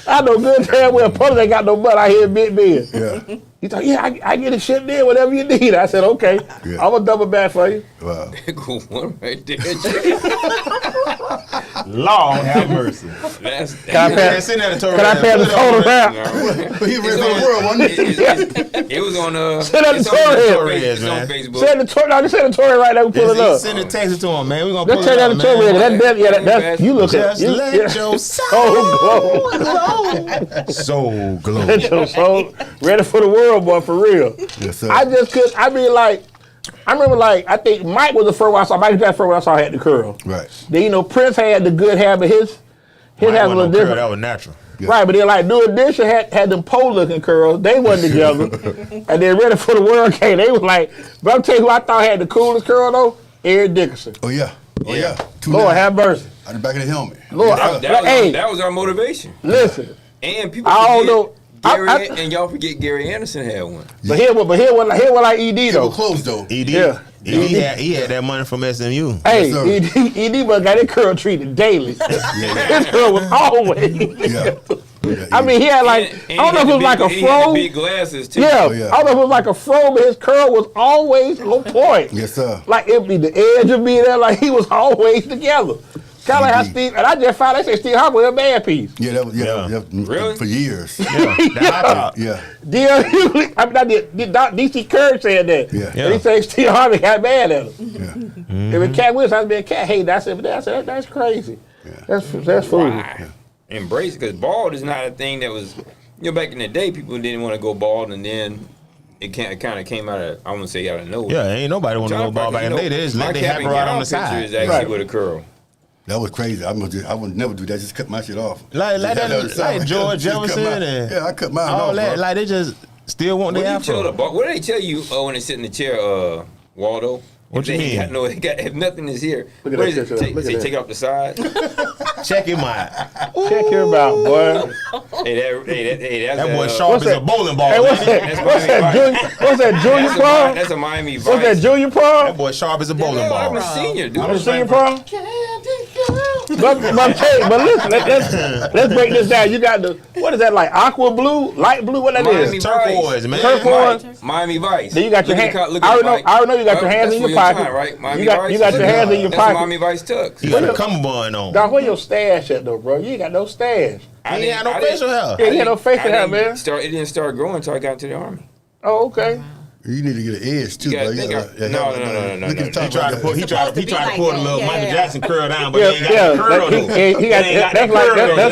I know good damn well Publix ain't got no mullet out here in Big Bend. Yeah. He thought, yeah, I get it shipped in, whatever you need. I said, okay, I'm going to double back for you. Wow. Good one right there. Lord have mercy. Can I pass the total around? But he ran for the world, wasn't he? It was on Send that to Torres, it's man. on Facebook. Send the Tory right there, we pull it up. Send a text to him, man. We gonna pull Let's it take up, that to man. Torres. That's you look at Just let your soul glow. Let your soul ready for the world, boy, for real. Yes, sir. I just could. I mean, like, I remember, like, I think Mike was the first one I saw. Mike was the first one I saw had the curl. Right. Then, you know, Prince had the good habit. His had a little different. That was natural. Yeah. Right, but then like New Edition had them pole looking curls. They wasn't together. And then Ready for the World came. They was like, but I'm telling you who I thought had the coolest curl though? Eric Dickerson. Oh, yeah. Lord have mercy. On the back of the helmet. Lord, That was our motivation. listen. And people I don't forget know. Gary, and y'all forget Gary Anderson had one. But here what like ED They though. were close, though. ED. Yeah. He had that money from SMU. Hey, Yes, ED but got his curl treated daily. His curl was always. Yeah. I mean, he had like, And I don't know if it was like a he had the fro. big glasses too. Yeah, yeah. I don't know if it was like a fro, but his curl was always on point. Yes, sir. Like it'd be the edge would be there, like he was always together. Kind of like how Steve, and I just found they say Steve Harper was a bad piece. Yeah, that was, Really? for years. Yeah. D.L. Hughley, I mean, I did D.C. Curry said that. Yeah. And he said Steve Harvey got mad at him. Yeah. If Cat Wilson, I'd be a cat hater. I said, that's crazy. That's foolish. Why? Embrace it, because bald is not a thing that was, back in the day, people didn't want to go bald, and then it kind of came out of, I wouldn't say out of nowhere. Yeah, ain't nobody want to go ball back in the day. They just let their hair right on the side. Is actually with a curl. That was crazy. I would never do that. Just cut my shit off. Like George Jefferson and I cut mine all off, that. bro. Like they just still want their afro. What do they tell you when they sit in the chair, Waldo? What you mean? If nothing is here, Look at what that is it? picture. Look at that. Take it off the side. Check him out. Check him out, boy. Hey, that's That boy sharp as a bowling ball. Hey, what's that, junior prom? That's a Miami Vice. What's that, junior prom? That boy sharp as a bowling I'm a ball. senior, dude. I'm a senior prom? But listen, let's break this down. You got the, what is that, like aqua blue, light blue, what that Miami is? Turquoise, man. Turquoise. Miami Vice. Then you got your Look at hand. the I Mike. already know you got your hands That's in for your pocket. Time, right? Miami You got Vice. your hands in your That's pocket. Miami Vice tux. You got a cummerbund on. Dog, where your stash at though, bro? You ain't got no stash. He ain't got no facial hair. Yeah, he had no facial hair, man. It didn't start growing until I got into the Army. Oh, okay. You need to get an edge too, You bro. gotta think No. no. Look at the top. He tried to pull the little Yeah. Michael Jackson curl down, but Yeah, he ain't got the curl though. he got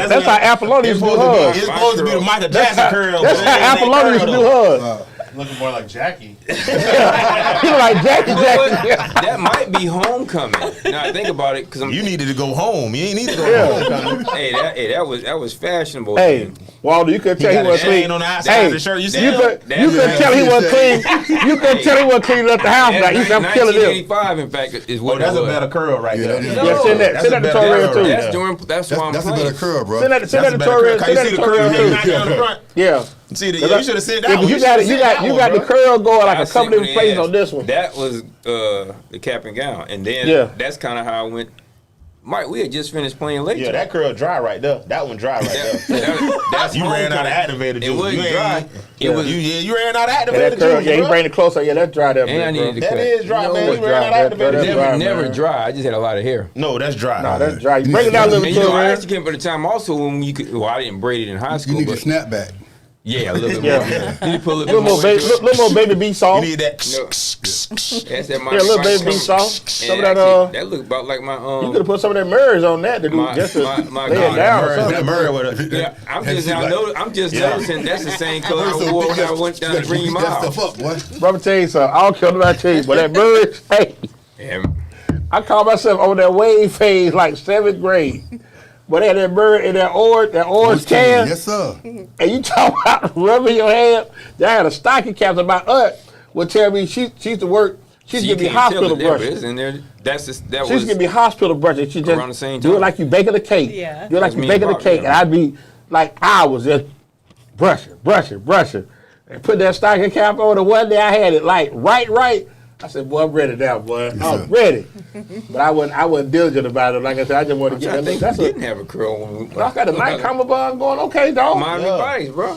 that's how Apollonia used to do It's hers. supposed to be the Michael Jackson curl. That's but it how ain't Apollonia used to do curl, though. hers. Looking more like Jackie. He look like Jackie You know what? Jackson. That might be homecoming. Now I think about it, because You needed to go home. You ain't need to go home. that was fashionable. Hey, then. Waldo, you could tell he got a wasn't chain clean. on the outside Hey, of the shirt. You see you that? could tell he wasn't clean. You could tell he wasn't clean up the house. Now you said I'm killing him. 1985, in fact, is what That's it a was. better curl right Yeah, there. that is. No. Yeah, send that That's a to better Torres curl. too. That's why I'm That's a playing. better curl, bro. Send that to Torres. Can you see the curl hanging out there on the Yeah. front? Yeah. See, you should have said that one. You got the curl going like a couple different places on this one. That was the cap and gown, and then Yeah. that's kind of how I went Mike, we had just finished playing late. Yeah, that curl dry right there. That one dry right there. That's You ran out of homecoming. activator juice. It wasn't You dry. ain't- It was. You ran out of Yeah, activator that curl, juice, yeah, he bro. bring it closer. Yeah, that's dry there, And I bro. needed to That cut. is dry, No, man. it's You ran out of dry. activator That's juice. Never man. dry. I just had a lot of hair. No, that's dry. Nah, that's dry. You bring it down a little And bit, you know, I man. actually came for the time also when you could. Well, I didn't braid it in high You school, need a but snapback. yeah, a little bit Yeah. more. You need to put a Little little more more baby, into it. little more baby beef You sauce. need that. No. That's that my Yeah, a little my- baby beef sauce. Some of that that looked about like my You could have put some of that merge on that to do My- just to my lay it God, down or Murray, something. that Murray with a. Yeah, I'm Has just he now like- noticing that's the same color I wore when I went down to Green That Mile. stuff up, boy. Bro, I'm tell you something. I don't care what I tell you, but that merge, hey, And I call myself on that wave phase like 7th grade. But they had that bird in that orange can, Yes, sir. and you talk about rubbing your hand. They had a stocking cap. My aunt would tell me she used to work. She used to give me hospital brushes. in there. That She used was to give me hospital brushes. She around the just same do it time. like you baking a cake. Yeah. Do it like That's you me baking and a Pop, cake, yeah. and I'd be like hours just brushing, and put that stocking cap on. And one day I had it like right. I said, "Boy, I'm ready now, boy. I'm ready." But I wasn't diligent about it. Like I said, I just wanted to I get that. think That's we a. didn't have a curl when we. I got a night cummerbund going. Okay, dog. Miami Yeah. Vice, bro.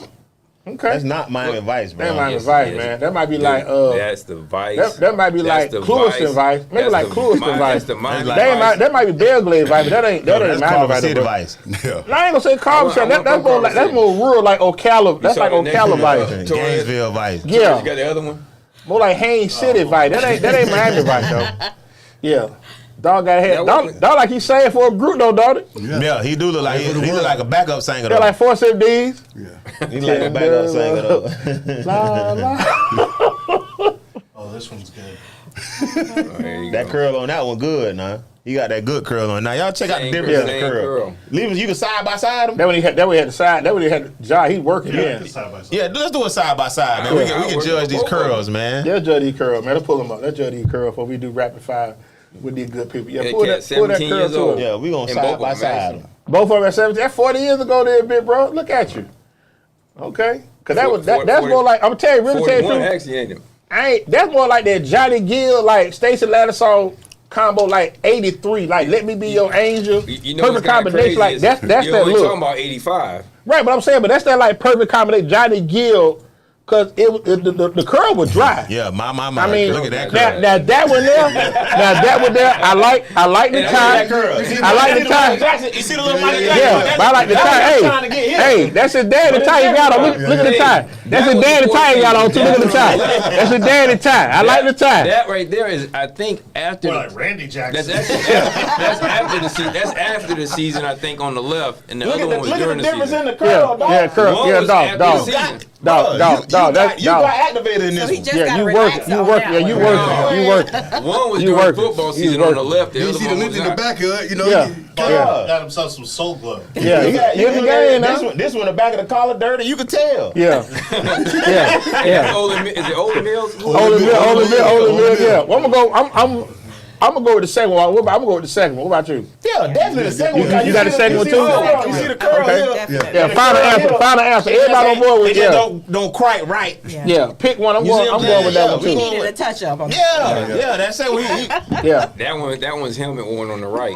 Okay. That's not Miami Vice, bro. That might be Yes, Vice, yes. man. That might be Dude, like that's the Vice. that might be like That's the Clueless and Vice. Maybe That's like the Clueless and That's Vice. the Miami Like- Vice. That might be Belgrade Vice, but that ain't That's Miami Culver Vice. City bro. Vice. No, Yeah. I ain't gonna say Culver City. I want That's more like Culver that's more rural, like Ocala. That's saw like the next Ocala one, Vice. Gainesville Vice. Yeah, You got the other one? more like Haines City Vice. That ain't Miami Vice though. Yeah, dog got head. That Dog wasn't- like he sang for a group though, don't it? Yeah, he do look like he look like a backup singer Yeah, though. like 4 D's. Yeah. He like a backup singer though. La la. Oh, this one's good. There you That go. curl on that one good, nah. He got that good curl on. Now y'all check out the Same difference in the same curl. Leave him, you can side by side them. That when he had the side. That when he had the job. He working Yeah, in. side by side. Yeah, let's do it side by side, man. We can judge these curls, man. Yeah, Judge E. Curl, man. Let's pull him up. Let's Judge E. Curl before we do rapid fire with these good people. Yeah, That pull cat that curl 17 years to old. him. Yeah, we gonna And side both by of them side. actually. Both of them at 17. That's 40 years ago there, big bro. Look at you. Okay. Cause that was that's 40 more like I'm gonna tell you, really tell you 41 the truth. actually ain't him. That's more like that Johnny Gill, like Stacey Ladisson combo, like 83, like Let Me Be Your Angel. You know what's Perfect kinda combination, crazy like is that's you're that only talking look. about 85. Right, but I'm saying, but that's that like perfect combination. Johnny Gill, cause the curl was dry. Yeah, my. I mean, Look at that now, curl. now that one there, I like the tie. I like the tie. You see the little Michael Yeah, but I like the tie. Hey, that's his daddy tie he got on. Look at the tie. That's his daddy tie he got on too. Look at the tie. That's his daddy tie. I like the tie. That right there is, I think, after Well, the, like Randy Jackson. that's after the season. That's after the season, I think, on the left, and the other one was during the season. the Yeah, curl. One Yeah, was dog. after the season. You got activated in So this he one. just Yeah, got you relaxed work. You on work. that Yeah, one. you work. One was You during working. football You season on the working. left. The You other see the one length was in the not. back of it, you know. Yeah. Got himself some soul glow. Yeah, You got he got in now. this one, the back of the collar dirty. You can tell. Yeah, yeah. Is it Older Mills? Older Mill. Yeah. Well, I'm gonna go with the second one. I'm gonna go with the second one. What about you? Yeah, definitely the second one. You got the second one too? You see the curl Okay. here? Definitely. Yeah, final answer. Everybody on board with It just yeah. don't quite right. Yeah, pick one. I'm You see going what I'm with that saying? one He Yeah, too. needed a touch up on Yeah, that's it. Yeah, That one's helmet one on the right.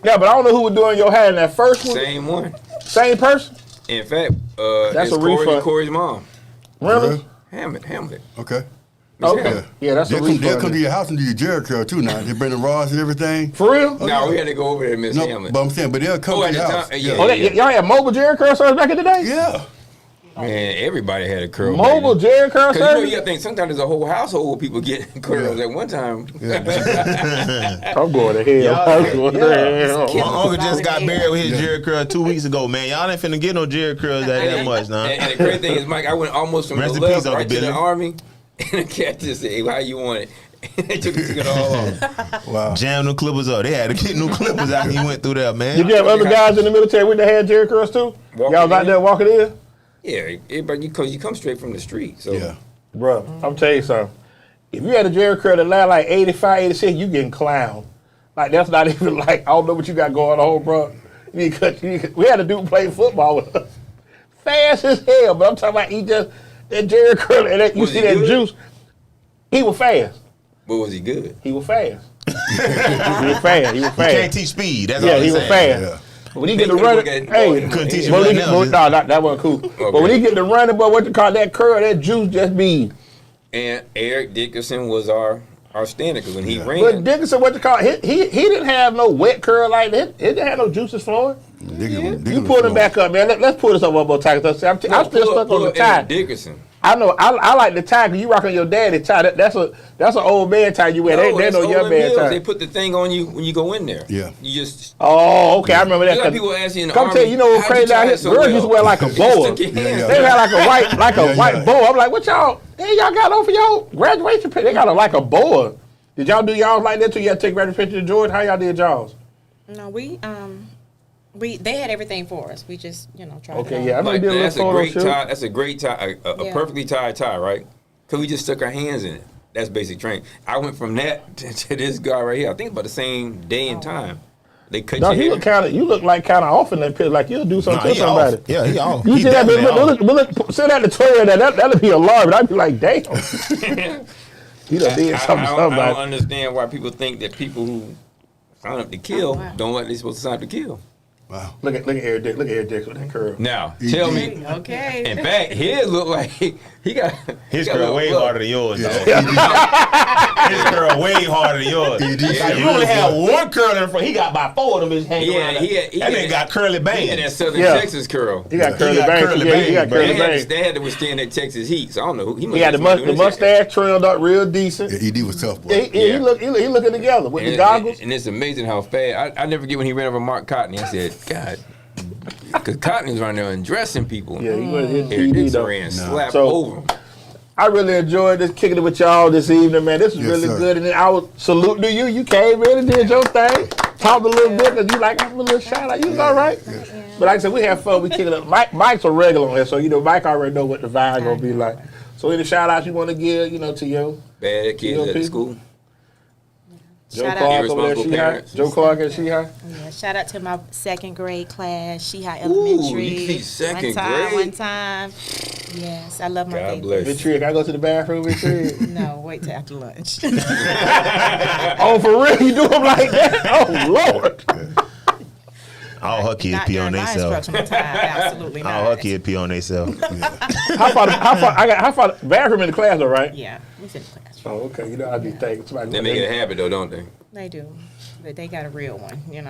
yeah, but I don't know who was doing your hair in that first one. Same one. Same person. In fact, That's it's a refund. Corey's mom. Really? Hamlet. Okay. Okay. Yeah, that's a They'll come to refund. your house and do your Jerry curl too now. They bring the rods and everything. For real? No, we had to go over there and Miss No, Hamlet. but I'm saying, but they'll come Oh, to at your the house. time, yeah. Oh, y'all had mobile Jerry curl service back in the day? Yeah. Man, everybody had a curl. Mobile baby. Jerry curl Cause you know service? you gotta think sometimes there's a whole household of people getting curls at one time. I'm going to hell. I'm going to hell. My uncle just got married with his Jerry curl 2 weeks ago, man. Y'all ain't finna get no Jerry curls that much, nah. And the crazy thing is, Mike, I went almost from Rest the in left peace, Uncle right to Billy. the army, and the cat just said, "Hey, how you want it?" And they took it all off. Wow. Jam them clippers up. They had to get new clippers after he went through there, man. Did you have other guys in the military with that had Jerry curls too? Walking Y'all was out in? there walking in? Yeah, everybody, because you come straight from the street. So Yeah. Bro, I'm telling you something. If you had a Jerry curl that last like 85, 86, you getting clowned. Like, that's not even like, I don't know what you got going on, bro. We had a dude play football with us. Fast as hell, but I'm talking about he just, that Jerry curl, and that, you Was see he that good? juice. He was fast. but was he good? He was fast. He was fast. He was You fast. can't teach speed. That's yeah, all he I'm was saying. fast. Yeah. When he get to They running, couldn't hey, couldn't teach him but nothing no, else. that wasn't cool. But when he get to running, boy, what you call that curl, that juice just be. And Eric Dickerson was our standard because when he ran, But Dickerson, what you call he didn't have no wet curl like that. He didn't have no juices flowing. You pull him back up, man. Let's pull this up one more time. I'm still stuck on the tie. Eric Dickerson. I know. I like the tie because you rocking your daddy tie. That's an old man tie you wear. They no young man tie. They put the thing on you when you go in there. Yeah. You just. Oh, okay. I remember that. You got people asking in the Come Army, tell you know what how'd crazy tie out it here? so Girls well? used to wear like a You boa. stuck your hands They had like a white yeah. boa. I'm like, what y'all? Hey, y'all got on for y'all graduation picture? They got like a boa. Did y'all do y'all like that too? You had to take graduation picture to George? How y'all did y'all's? No, they had everything for us. We just tried. Okay, it yeah, I on. know you Like, did a little that's a photo great shoot. tie. That's a great tie. A Yeah. perfectly tied tie, right? Because we just stuck our hands in it. That's basic training. I went from that to this guy right here. I think about the same day and time. They cut No, your hair. you look like kind of off in that picture. Like you'll do something Nah, to he somebody. off. Yeah, he off. You He see that? definitely off. Sit at the toilet. That'd be alarming. I'd be like, damn. He done did I something to don't somebody. understand why people think that people who sign up to kill wow. don't like they supposed to sign up to kill. Wow. Look at Eric Dick. Look at Eric Dick with that curl. Now, tell me. Okay. In fact, his look like he got His he got girl way look. harder than yours, though. Yeah. His girl way harder than yours. He did Like, say you only real had good. one curl in the front. He got about 4 of them just hanging around. He That had nigga got curly He had that bands. Southern Yeah. Texas curl. He got He curly got bangs. curly Yeah, he got bangs, curly They bangs. had to withstand that Texas heat. So I don't know. He He had the mustache trailed up real decent. Yeah, ED was tough, boy. Yeah, he looking together with the goggles. And it's amazing how fast. I never forget when he ran over Mark Cotton. I said, God, because Cotton was running there and dressing people. Yeah, he was his Eric TD Dixon though. ran and slapped So- over him. I really enjoyed this kicking it with y'all this evening, man. This was Yes, really sir. good, and then I would salute to you. You came in and did your thing, talked a little bit, cause you like have a little shout out. You was all right. But like I said, we have fun. We kick it up. Mike's a regular on here, so Mike already know what the vibe gonna be like. So any shout outs you want to give, to your Bad kids You know at the people? school. Joe Shout out. Clark over there, Irresponsible She High. parents. Joe Clark and She High. Yeah, shout out to my second grade class, She High Ooh, Elementary. you see second one grade? time. Yes, I love my God baby. bless. Big Tree, can I go to the bathroom, Big Tree? No, wait till after lunch. Oh, for real? You do them like that? Oh, Lord. All her kids Not pee on during my themselves. instructional time. Absolutely not. All her kids pee on themselves. How far, bathroom in the class, though, right? Yeah, we sit in the classroom. Oh, okay. I be thinking. Somebody They make it a habit though, don't they? They do, but they got a real one. They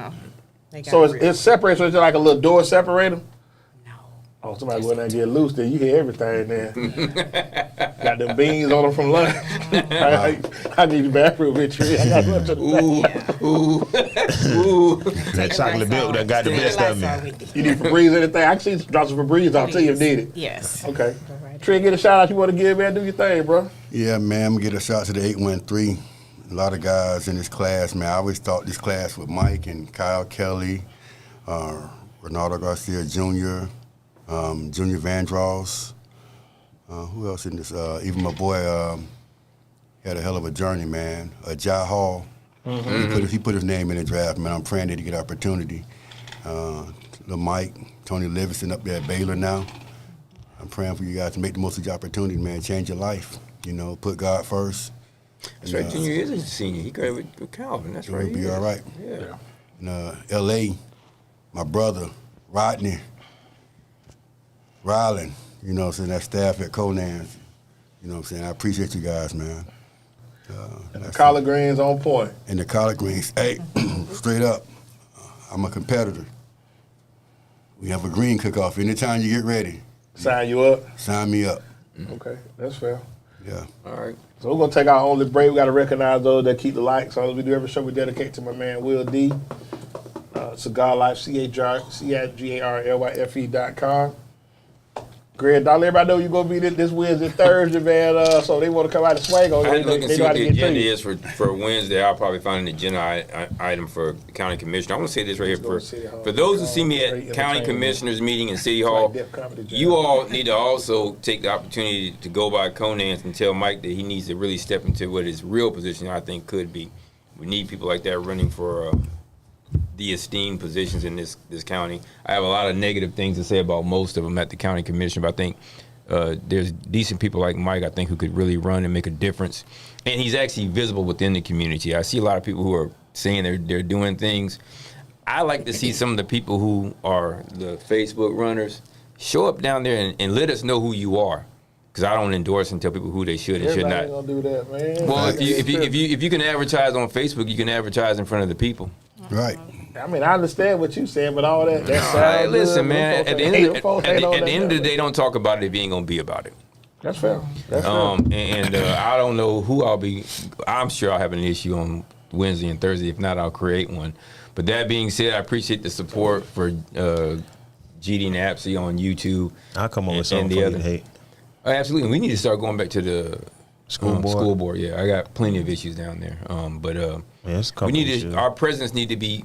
got So a real it's separated, so it's like a little door separator? No. Oh, somebody go in there and get loose, then you hear everything then. Got them beans on them from lunch. I need the bathroom, Big Tree. I got lunch in the Ooh. That chocolate milk that got the best of me. You need Febreze anything? I can see drop some Febreze off to you if needed. Yes. Okay. Go right Trey, get a shout out you want to give, man. Do your thing, bro. Yeah, man, I'm going to get a shout out to the 813. A lot of guys in this class, man. I always thought this class with Mike and Kyle Kelly, Ronaldo Garcia Jr., Junior Vandross. Who else in this? Even my boy had a hell of a journey, man. Jai Hall. He put his name in the draft, man. I'm praying that he get opportunity. Little Mike, Tony Livingston up there at Baylor now. I'm praying for you guys to make the most of your opportunity, man. Change your life. Put God first. That's right. Junior is a senior. He graduated with Calvin. That's right. It'll be all right. Yeah. In L.A., my brother, Rodney, Ryland, that staff at Conan's. I appreciate you guys, man. The collard greens on point. And the collard greens, hey, straight up, I'm a competitor. We have a green cook-off. Anytime you get ready, Sign you up. sign me up. Okay, that's fair. Yeah. All right. So we're gonna take our only break. We gotta recognize those that keep the lights. So as we do every show, we dedicate to my man Will D. Cigar Life, CIGARLYFE.com. Greg, don't let everybody know you're gonna be this Wednesday, Thursday, man. So they want to come out and swing on I you. had to look and They see know how what to the get to agenda you. is for Wednesday. I'll probably find an agenda item for county commissioner. I want to say this right here go to City Hall. for those who see me Great at county entertainment. commissioners meeting in City Hall. Def Comedy Jam. You all need to also take the opportunity to go by Conan's and tell Mike that he needs to really step into what his real position I think could be. We need people like that running for the esteemed positions in this county. I have a lot of negative things to say about most of them at the county commission, but I think there's decent people like Mike, I think, who could really run and make a difference. And he's actually visible within the community. I see a lot of people who are saying they're doing things. I like to see some of the people who are the Facebook runners show up down there and let us know who you are. Because I don't endorse and tell people who they should and should not. Everybody ain't gonna do that, man. Well, if you can advertise on Facebook, you can advertise in front of the people. Right. I mean, I understand what you're saying, but all that All sounds right, listen, good. man. At the end of the day, day, don't talk about it if you ain't gonna be about it. that's fair. That's fair. And I don't know who I'll be. I'm sure I'll have an issue on Wednesday and Thursday. If not, I'll create one. But that being said, I appreciate the support for GD Napsy on YouTube. I'll come over with and something the for other. you to hate. Absolutely, we need to start going back to the School board? Yeah, I got plenty of issues down there. it's a couple we need issues. to. Our presidents need to be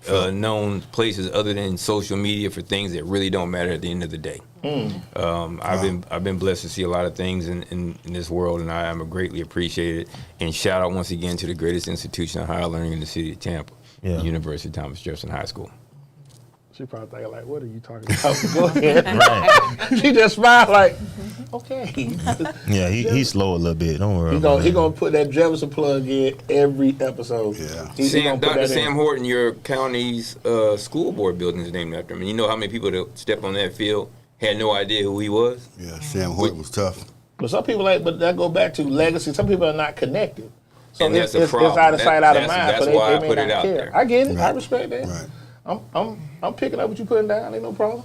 known places other than social media for things that really don't matter at the end of the day. I've been blessed to see a lot of things in this world, and I am greatly appreciated. And shout out once again to the greatest institution of higher learning in the city of Tampa, the University of Thomas Jefferson High School. She probably thinking like, "What are you talking about?" Go ahead. Right. She just smiled like, "Okay." Yeah, he's slow a little bit. Don't worry. He gonna put that Jefferson plug in every episode. Yeah. He gonna put Dr. that Sam in. Horton, your county's school board building is named after him. And you know how many people that step on that field had no idea who he was? Yeah, Sam Horton was tough. But some people but that go back to legacy. Some people are not connected. So And it's that's a problem. out of sight, out of mind. That's So why they I may put not it out care. there. I get it. I Right. respect that. Right. I'm picking up what you putting down. Ain't no problem.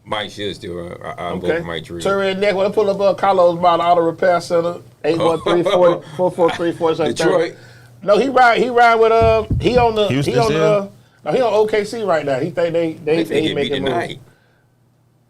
Mike should still. I'm Okay. going for Mike Trigg. Turn neck. When I pull up Carlos by the Auto Repair Center, 813-443-4730. Detroit. No, he ride with he on the Houston he on still? no, he on OKC right now. He think They they think it'd be making moves. tonight.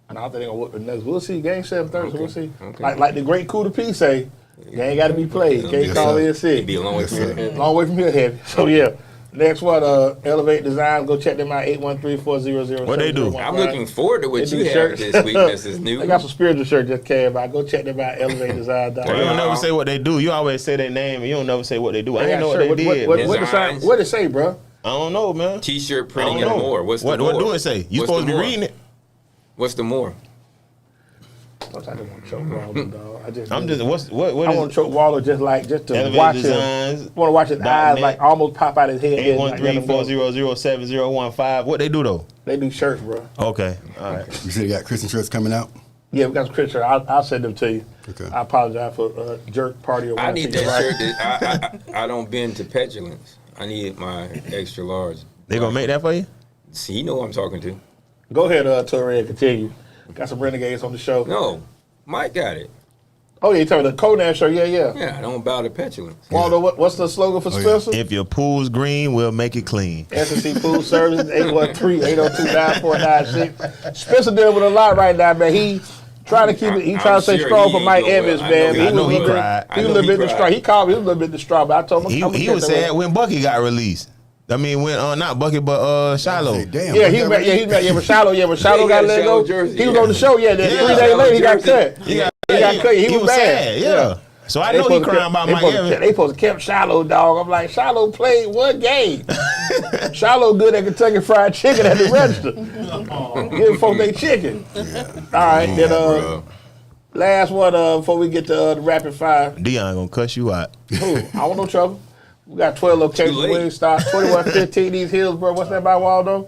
And I don't think they gonna whoop the Nuggets. We'll see. Game 7 Thursday. Okay. We'll see. Okay. Like the great Coup de Peace say, game got to be played. Can't Yes, call sir. in It'd sick. be a long way Yes, from sir. here. Long way from here, heavy. So yeah. Next one, Elevate Design. Go check them out. 813-400. What they do? I'm looking forward to what They you do have shirts. this week. This is new. They got some spiritual shirt just came out. Go check them out. ElevateDesign.com. Well, you don't Wow. never say what they do. You always say their name, and you don't never say what they do. I They didn't know got what they shirt. did. What Designs. it say, bro? I don't know, man. T-shirt I printing don't and know. more. What's the what more? do it say? You What's supposed the to be more? reading it. What's the more? I just want to choke Waller, dog. I'm just what I want is to choke Waller just to Elevate watch him. Designs. Want to watch his eyes .net. like almost pop out his head. then, like, let him go. 813-400-7015. What they do though? They do shirts, bro. Okay, all right. You said you got Christian shirts coming out? Yeah, we got some Chris shirts. I'll send them to you. Okay. I apologize for jerk party or I whatever. need that shirt. That I don't bend to petulance. I need my extra large. They gonna make that for you? See, you know who I'm talking to. Go ahead, Torre, and continue. Got some renegades on the show. No, Mike got it. Oh yeah, you talking about the Conan shirt? Yeah. Yeah, I don't bow to petulance. Waldo, what's the slogan for Oh, yeah. Spencer? If your pool's green, we'll make it clean. S&C Food Services, 813-802-9496. Spencer dealing with a lot right now, man. He trying to keep it. He I'm trying to stay sure strong he for ain't Mike go Evans, well. man. I know he cried. He was a little bit distraught. He called me. He was a little bit distraught, but I told him. He I'm gonna was catch that sad one. when Bucky got released. I mean, when not Bucky, but Shiloh. Say, damn. Yeah, was he that met. right? Yeah, he met. Yeah, when Shiloh Yeah, got he let got a go. jersey, He was yeah. on the show. Yeah, then Yeah, 3 days later he got jersey. cut. He got cut. He was mad. sad. Yeah. So I They know he supposed to crying kept- about they Mike supposed to Evans. kept- They supposed to kept Shiloh, dog. I'm like, Shiloh played one game. Shiloh good at Kentucky Fried Chicken at the register. Give folks they chicken. All right, then Bro. last one before we get to the rapid fire. Dion gonna cuss you out. Ooh, I want no trouble. We got 12 locations. late. Wingstop, 2115 East Hillsborough. What's that by Waldo?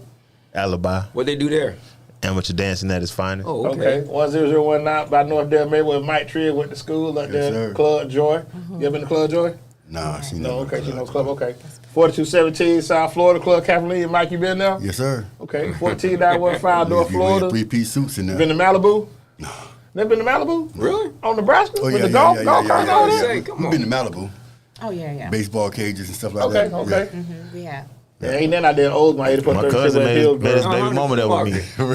Alibi. What they do there? Amateur dancing at its finest. Oh, Okay. 10019 by North Delmar where Mike Trigg went to school up Yes, there. sir. Club Joy. You ever been to Club Joy? Nah, she No, know. okay. She knows Club. Okay. 4217 South Florida Club Kathleen. Mike, you been there? Yes, sir. Okay. 14915 North Florida. Three-piece suits in there. Been to Malibu? No. Never been to Malibu? Really? On Nebraska? Oh, With yeah, the yeah, golf yeah, cart yeah, and all yeah, that? Say, come We've on. been to Malibu. Oh yeah. Baseball cages and stuff like Okay, that. okay. We have. Yeah, ain't nothing out there in Oldsmar, 84 My 36 cousin West made his Hillsborough. baby mama there with me.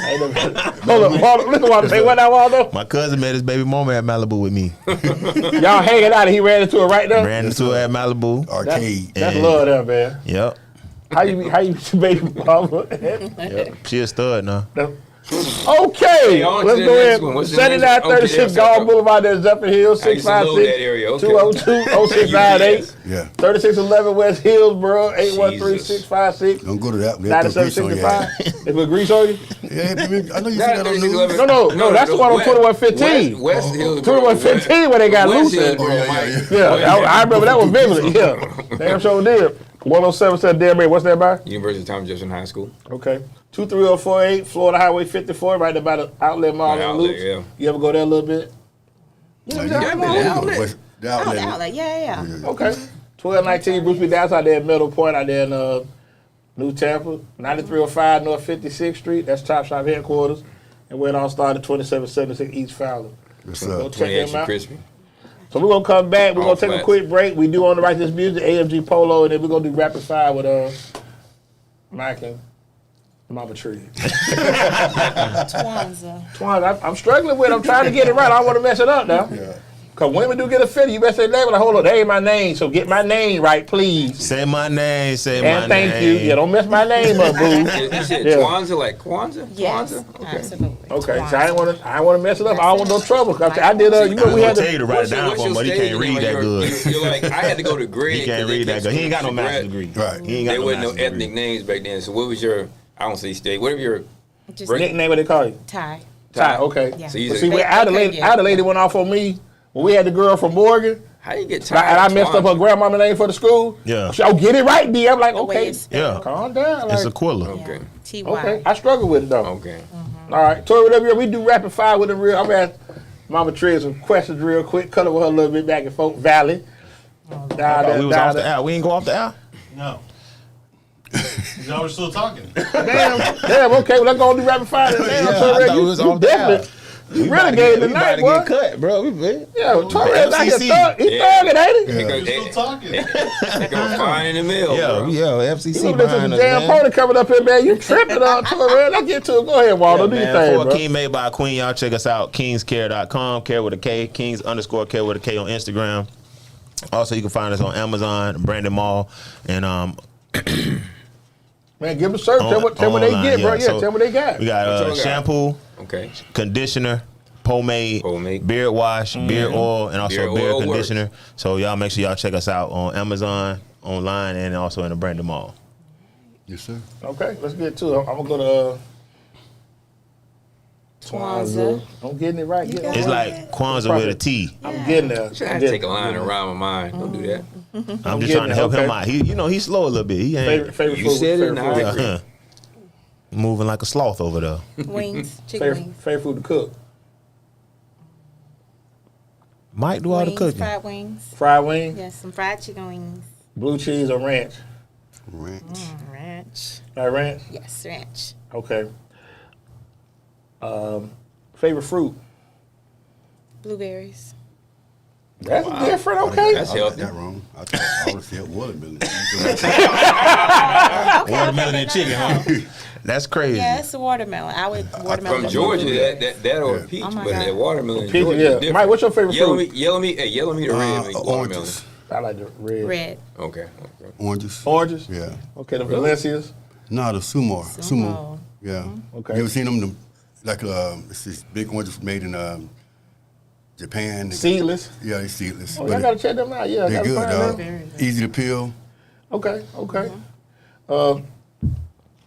Ain't never- Hold up, Waldo. Listen, Waldo. Say what now, Waldo? My cousin met his baby mama at Malibu with me. Y'all hanging out and he ran into it right there? Ran into her at Malibu. Arcade. That's And- love there, man. Yep. How you meet your baby mama? Yep. She a stud now. Okay, on to let's the go next ahead. one. What's the 7936 next one? Gulf Okay, Boulevard, there's Zephyr Hills, I used to load that area. Okay. 656-202-0698. Yeah. 3611 West Hillsboro, 813-656. Don't go to that. They put grease on your 9765. They put grease on you? Yeah, I know you see that on the news. No, that's the one on 2115. West Hills. 2115 where they got West loose at. Oh, Hillsboro, yeah. Yeah, I remember that one vividly. Yeah, damn sure did. 107 said damn man. What's that by? University of Thomas Jefferson High School. Okay. 23048 Florida Highway 54, right about the outlet mall Right, in outlet, Loops. yeah. You ever go there a little bit? Yeah, Yeah, got me yeah, there. yeah. Outlet. The Oh, outlet. the outlet. Yeah. Okay. 1219 Bruce B. Downs out there at Middle Point, out there in New Tampa. 9305 North 56th Street. That's Top Shop headquarters. And where it all started, 2776 East Fowler. Yes, Go sir. check 20 them extra out. crispy. So we're going to come back. We're All going to take a flats. quick break. We do on the right this music, AMG Polo, and then we're going to do rapid fire with Mike and Mama Trigg. Twanza. I'm struggling with it. I'm trying to get it right. I don't want to mess it up now. Yeah. Because women do get offended. You better say name. Like, hold on, that ain't my name. So get my name right, please. Say my name. Say my And name. thank you. Yeah, don't mess my name up, boo. You said Yeah. Twyanca, like Kwanzaa? Yes, Kwanzaa? Okay. absolutely. Okay, Twanza. so I don't want to mess it up. I don't want no trouble. 'Cause I did. You know, I'm we gonna had tell you to. to write it down for him, but he stage can't read name? that good. You're like, I had to go to Greg. He can't read that good. He ain't got no master's degree. Right. He ain't got There no wasn't no master's degree. ethnic names back then. So what was your, I don't say state, whatever your, Just Break- Nickname what they call you? Ty. Ty. Okay. Yeah. So you But said- see, when Adelaide went off on me when we had the girl from Morgan. how you get And I tired? messed up her grandmama name for the school. Yeah. She, get it right, D. I'm like, The way okay. it's spelled. Yeah. Calm down. It's Like, Aquila. Okay. T-Y. okay. I struggle with it though. Okay. All right, Tori, whatever we do rapid fire with the real. I'm gonna ask Mama Trigg some questions real quick, color with her a little bit back and forth. Valley. Oh, we was off the air. We ain't go off the air. No. Y'all were still talking. Damn, okay, well, let's go and do rapid fire. Damn, Yeah, Tori, I thought we was off the air. You really gave the night, boy. cut, bro. We Yeah, Tori, like a FCC. thug. He's Yeah. thugging, ain't he? You're They still talking. gonna find in the mail, bro. FCC You know, there's some damn pony coming up here, man. You tripping on Tori, man. Let's get to it. Go ahead, Waldo. Do your thing, For bro. King made by a Queen, y'all check us out. Kingscare.com, care with a K, Kings_care with a K on Instagram. Also, you can find us on Amazon, Brandon Mall, and Man, give them a search. Tell what they online, get, bro. Yeah, So tell what they got. We got What y'all got? shampoo, Okay. conditioner, pomade, beard wash, beard oil, and also Beard beard oil conditioner. So y'all make sure y'all check us out on Amazon, online, and also in the Brandon Mall. Yes, sir. Okay, let's get to it. I'm gonna go to Twanza. I'm getting it right. You Get got it. It's like Kwanzaa with a T. I'm getting there. Should I take a line around my mind? Don't do that. I'm just getting trying to it, help him okay. out. He's slow a little bit. He ain't Favorite You food. said it, favorite now I food. agree. moving like a sloth over there. Wings. Chicken wings. Favorite food to cook. Mike do all the Wings, cooking. fried wings. Fried wing, Yes, some fried chicken wings. blue cheese or ranch. Ranch. Ranch. Ranch. Yes, ranch. Okay. Favorite fruit. Blueberries. That's different. Okay. That's I got healthy. that wrong. I would have said watermelon. Watermelon and chicken, huh? That's crazy. Yeah, it's a watermelon. I would watermelon. From Georgia, that or peach, Oh my but God. that watermelon in Peach, Georgia yeah. is different. Mike, what's your favorite yellow fruit? meat, yellow meat or red meat? Watermelon. Oranges. I like the red. Red. Okay. Oranges. Oranges? Yeah. Okay, the Valencias. No, the sumo. Sumo. Yeah. Okay. You ever seen them? Like it's this big oranges made in Japan. Seedless. Yeah, they seedless. Oh, But y'all gotta check them out. Yeah, I they're gotta good, find dog. them. Very good. Easy to peel. Okay.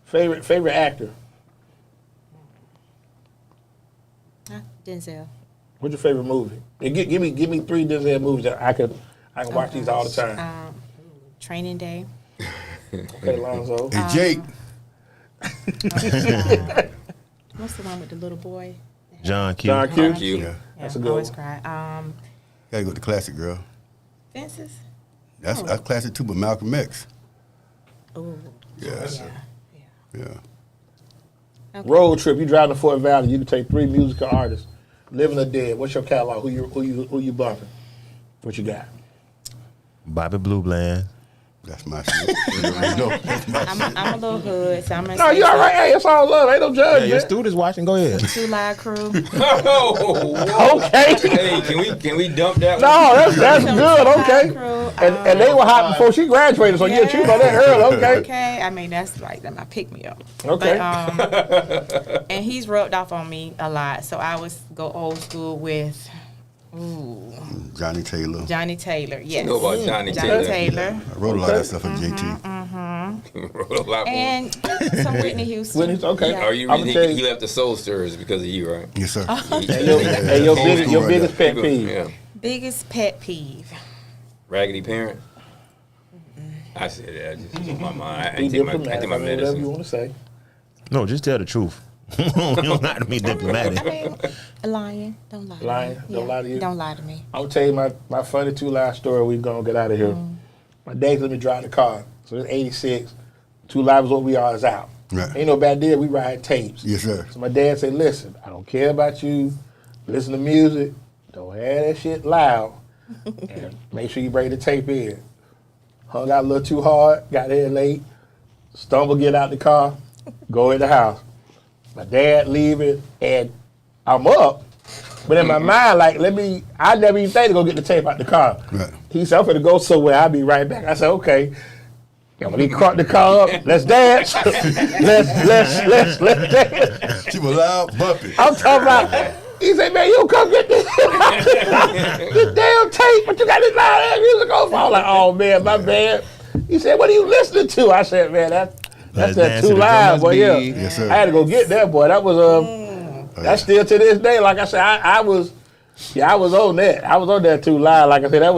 Favorite actor. Denzel. What's your favorite movie? And give me 3 Denzel movies that I can watch these all the time. Training Day. Okay, Lonzo. Hey, Jake. What's the one with the little boy? John Q. John Q. Thank you. Yeah. That's Yeah, a good always one. cry. Gotta go with the classic, girl. Fences. That's classic too, but Malcolm X. Oh. Yeah. Yeah. Okay. Road trip. You driving to Fort Valley. You can take 3 musical artists, living or dead. What's your catalog? Who you bumping? What you got? Bobby Blue Bland. That's my shit. You already know. That's my shit. I'm a little hood, so I'm gonna No, say you all right? Hey, it's all love. Ain't no Yeah, judge. your students watching. Go ahead. Two Live Crew. Oh, Okay. hey, can we dump that? No, one? that's good. Okay. Crew, And they were hot before she graduated, so yeah, she was on that early. Okay. Okay, I mean that's like my pick me up. Okay. But, and he's rubbed off on me a lot, so I was go old school with Johnny Taylor. Johnny Taylor. Yes, know about Johnny Taylor. Taylor. I wrote a lot of that stuff for JT. Wrote a lot more. And some Whitney Houston. Whitney's okay. Yeah. Are you I'ma reason tell he left the Soul Stirrers because of you, right? Yes, sir. Hey, your biggest pet peeve. Yeah. Biggest pet peeve. Raggedy parent. I said that. I just in my mind. I Be take my diplomatic. I mean, whatever you medicine. want to say. No, just tell the truth. You don't have to be diplomatic. I mean, lying. Don't lie. Lying? To me. Don't lie to you? Don't lie to me. I'm gonna tell you my funny 2 Live story. We're gonna get out of here. My dad let me drive the car. So it's 86. 2 Live is what we are is out. Right. Ain't no bad deal. We ride tapes. Yes, sir. So my dad said, listen, I don't care about you. Listen to music. Don't have that shit loud. And make sure you bring the tape in. Hung out a little too hard. Got there late. Stumble, get out the car. Go in the house. My dad leaving, and I'm up. But in my mind, like, I never even think to go get the tape out the car. Right. He said, I'm going to go somewhere. I'll be right back. I said, okay. And when he caught the car up, let's dance. let's dance. She was loud, bumping. I'm talking about, he said, man, you come get this, this damn tape, but you got this loud ass music on. I was like, oh, man, my bad. He said, what are you listening to? I said, man, that's that 2 Live, boy, yeah. Yes, sir. I had to go get that, boy. That was, that's still to this day. Like I said, I was on that. I was on that 2 Live. Like I said, that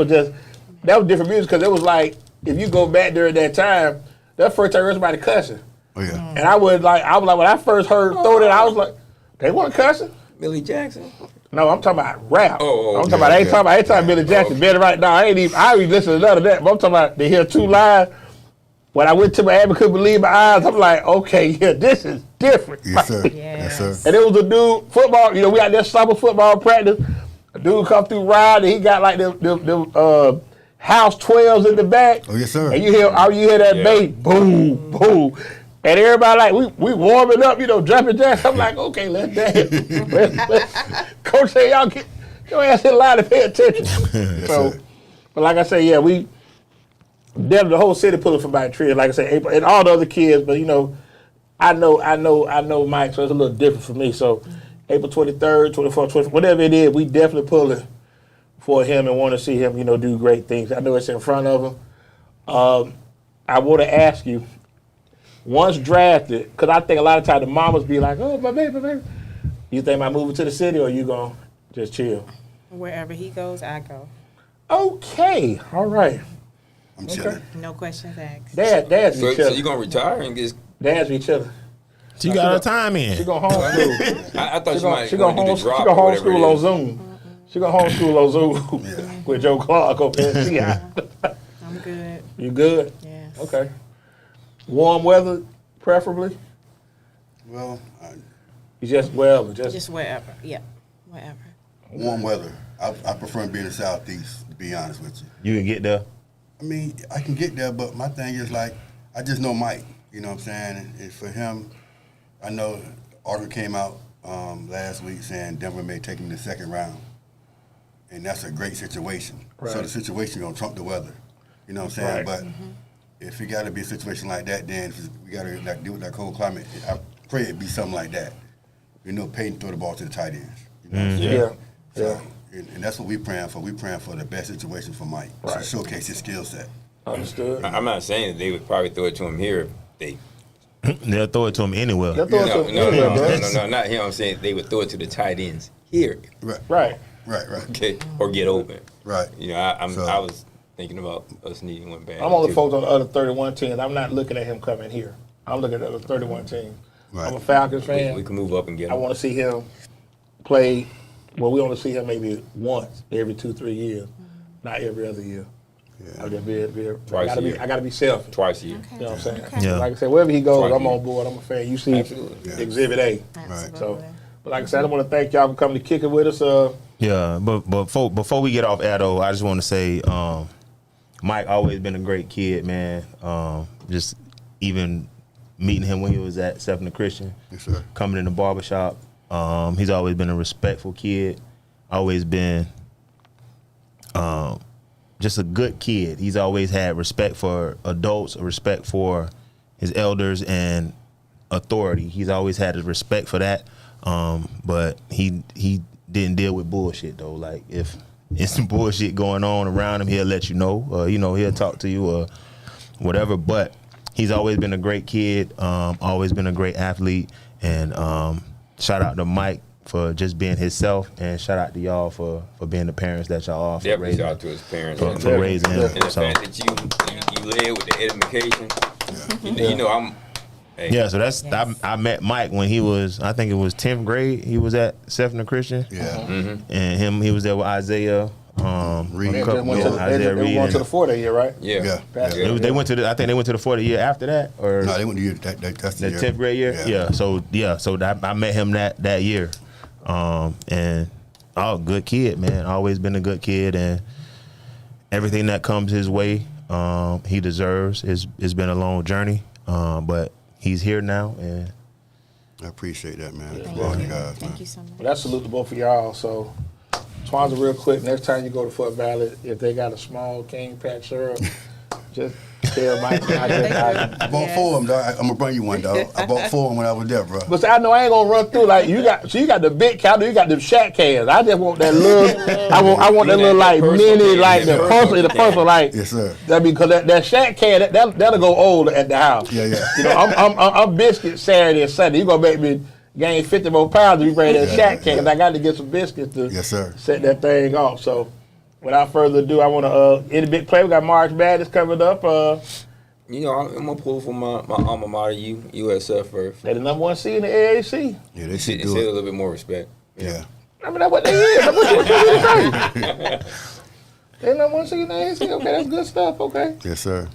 was different music because it was like, if you go back during that time, that first time everybody cussing. Oh, yeah. And I was like, when I first heard Throw That, I was like, they weren't cussing? Millie Jackson. No, I'm talking about rap. Oh, I'm talking about, I ain't talking about Billy Jackson. Better right now, I ain't even listen to none of that. But I'm talking about to hear 2 Live. When I went to Miami, couldn't believe my eyes. I'm like, okay, yeah, this is different. Yes, sir. Yes. Yes, sir. And it was a dude, football, we had that summer football practice. A dude come through ride, and he got like the house 12s in the back. Oh, yes, sir. And you hear that bass, boom, boom. And everybody like, we warming up, jumping jacks. I'm like, okay, let's dance. Coach say, y'all get your ass in line and pay attention. Yes, sir. But like I say, yeah, we definitely the whole city pulling from my tree. Like I say, April, and all the other kids, but I know Mike, so it's a little different for me. So April 23rd, 24th, 25th, whatever it is, we definitely pulling for him and want to see him, do great things. I know it's in front of him. I want to ask you, once drafted, because I think a lot of times the mamas be like, oh, my baby. You think about moving to the city, or you going to just chill? Wherever he goes, I go. Okay, all right. I'm chilling. No questions asked. Dads be So chilling. you gonna retire and just? Dads be chilling. She got her time in. She gonna homeschool. I thought She you might. gonna homeschool on Zoom. She gonna homeschool on Zoom with Joe Clark up there. I'm good. You good? Yes. Okay. Warm weather, preferably. Well, You just wherever. Just wherever. Yeah. Wherever. warm weather. I prefer being in the Southeast, to be honest with you. You can get there. I mean, I can get there, but my thing is like, I just know Mike. You know what I'm saying? And for him, I know the article came out last week saying Denver may take him in the second round. And that's a great situation. Right. So the situation going to trump the weather. You know what I'm saying? Right. But if it got to be a situation like that, then we got to deal with that cold climate. I pray it be something like that. Peyton throw the ball to the tight ends. You know what I'm saying? Yeah. So, and that's what we praying for. We praying for the best situation for Mike to Right. showcase his skill set. Understood. I'm not saying that they would probably throw it to him here. If they They'll throw it to him anywhere. They'll throw it to him anywhere, bro. not him. I'm saying they would throw it to the tight ends here, Right. Right. okay, or get open. Right. I So- was thinking about us needing one back. I'm on the too. folks on the other 31 teams. I'm not looking at him coming here. I'm looking at the other 31 teams. Right. I'm a Falcons fan. We can move up and get I him. want to see him play. Well, we only see him maybe once every 2-3 years, not every other year. Yeah. I just be Twice a year. I gotta be selfish. Twice a year. You know what I'm saying? Okay. Yeah. Like I said, wherever he goes, Twice a I'm year. on board. I'm a fan. You see Absolutely. Yeah. Exhibit A. Absolutely. So, but like I said, I want to thank y'all for coming to kick it with us. Yeah, but before we get off air though, I just want to say Mike always been a great kid, man. Just even meeting him when he was at Seven Christian, Yes, sir. coming in the barbershop. He's always been a respectful kid. Always been just a good kid. He's always had respect for adults, respect for his elders, and authority. He's always had a respect for that. But he didn't deal with bullshit though. Like if it's some bullshit going on around him, he'll let you know. He'll talk to you or whatever. But he's always been a great kid. Always been a great athlete. And shout out to Mike for just being himself, and shout out to y'all for being the parents that y'all are. Definitely shout out to his parents. For raising him. And the So. fact that you led with the education. You know, I'm. Hey, Yeah, so that's I met Mike when he was, I think it was 10th grade. He was at Seven Christian. Yeah. And he was there with Isaiah. Reed. They Couple- went to the, Isaiah they Reed went to and- the 4th that year, right? Yeah. Yeah. They went to the, I think they went to the 40 year after that, or No, they went to year. That's the the year. 10th grade year. Yeah. So I met him that year, and good kid, man. Always been a good kid, and everything that comes his way, he deserves. It's been a long journey, but he's here now, and I appreciate that, man. Thank For all you. you guys, man. Thank you so much. Well, that's salute to both of y'all. So, Twyanca, real quick, next time you go to Fort Valley, if they got a small King Pack syrup, just tell Mike. I bought 4 of them, dog. I'm gonna bring you one, dog. I bought 4 of them when I was there, bro. But see, I know I ain't gonna run through like you got. So you got the big counter, you got the shack cans. I just want that little. I want that little like personal mini, can, like the personal personal, like. Yes, sir. That because that shack can that'll go old at the house. Yeah, yeah. You know, I'm biscuit Saturday and Sunday. You gonna make me gain 50 more pounds if you bring that shack can. 'Cause I got to get some biscuits to Yes, sir. set that thing off. So, without further ado, I want to any big play. We got March Madness coming up. You know, I'm gonna pull for my alma mater, USF first. They the number 1 seed in the AAC. Yeah, they Say should a do it. little bit more respect. Yeah. I mean, that's what they is. That's what you say. They number 1 seed in the AAC. Okay, that's good stuff. Okay. Yes, sir.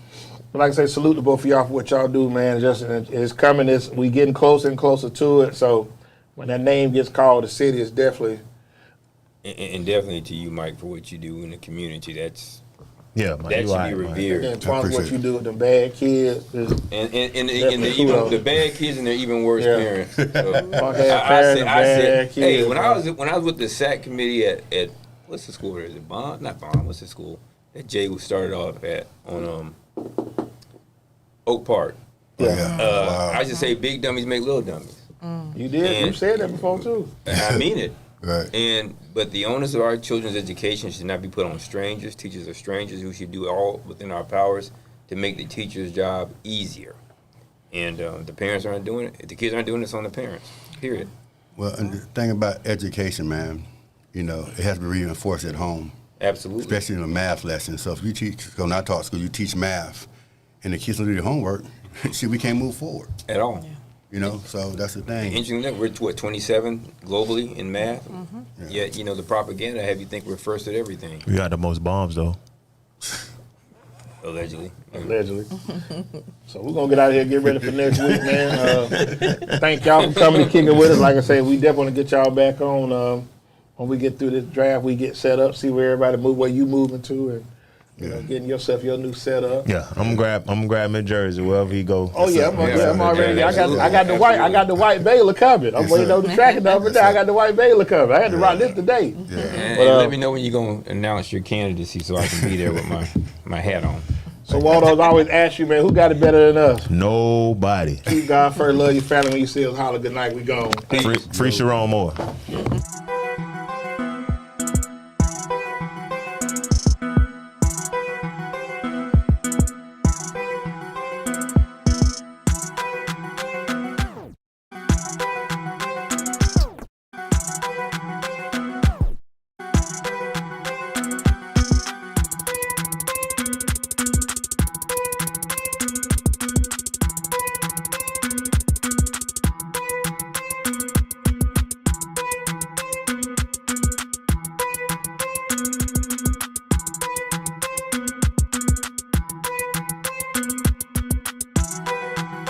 But like I say, salute to both of y'all for what y'all do, man. Just it's coming. We getting closer and closer to it. So when that name gets called, the city is definitely. And definitely to you, Mike, for what you do in the community. That's yeah, man, that you should all be right, man. revered. And Twyanca, appreciate what you it. do with them bad kids. And Definitely the even kudos. the bad kids and their even worse Yeah. parents. So, Parents, bad hey, kids, when I was with the SAC committee at what's the school? Is it Bond? Not Bond. What's the school that Jay started off at on Oak Park? Yeah. Wow. I just say big dummies make little dummies. You did. You And- said that before too. And I mean it. Right. But the onus of our children's education should not be put on strangers. Teachers are strangers who should do all within our powers to make the teacher's job easier. And the parents aren't doing it. If the kids aren't doing it, it's on the parents. Period. Well, and the thing about education, man, you know, it has to be reinforced at home, Absolutely. especially in a math lesson. So if you teach, when I taught school, you teach math, and the kids don't do their homework, shit, we can't move forward. At all. You know, so that's the thing. Interesting that we're 27 globally in math. Yet, the propaganda have you think we're first at everything. We got the most bombs though. Allegedly. Allegedly. So we're gonna get out of here, get ready for next week, man. Thank y'all for coming and kicking with us. Like I said, we definitely want to get y'all back on when we get through this draft. We get set up, see where everybody move, where you moving to, and getting yourself your new setup. Yeah, I'm gonna grab him in Jersey wherever he go. Oh yeah, I'm already. Yeah, I got the white. I got the white Baylor covered. I'm Yes, waiting sir. on the tracking number now. I got the white Baylor covered. I had to rock this today. Yeah. And, But, let me know when you're going to announce your candidacy so I can be there with my hat on. So Waldo's always ask you, man, who got it better than us? Nobody. Keep God first, love your family. When you see us, holler good night. We gone. Free Sharon Moore.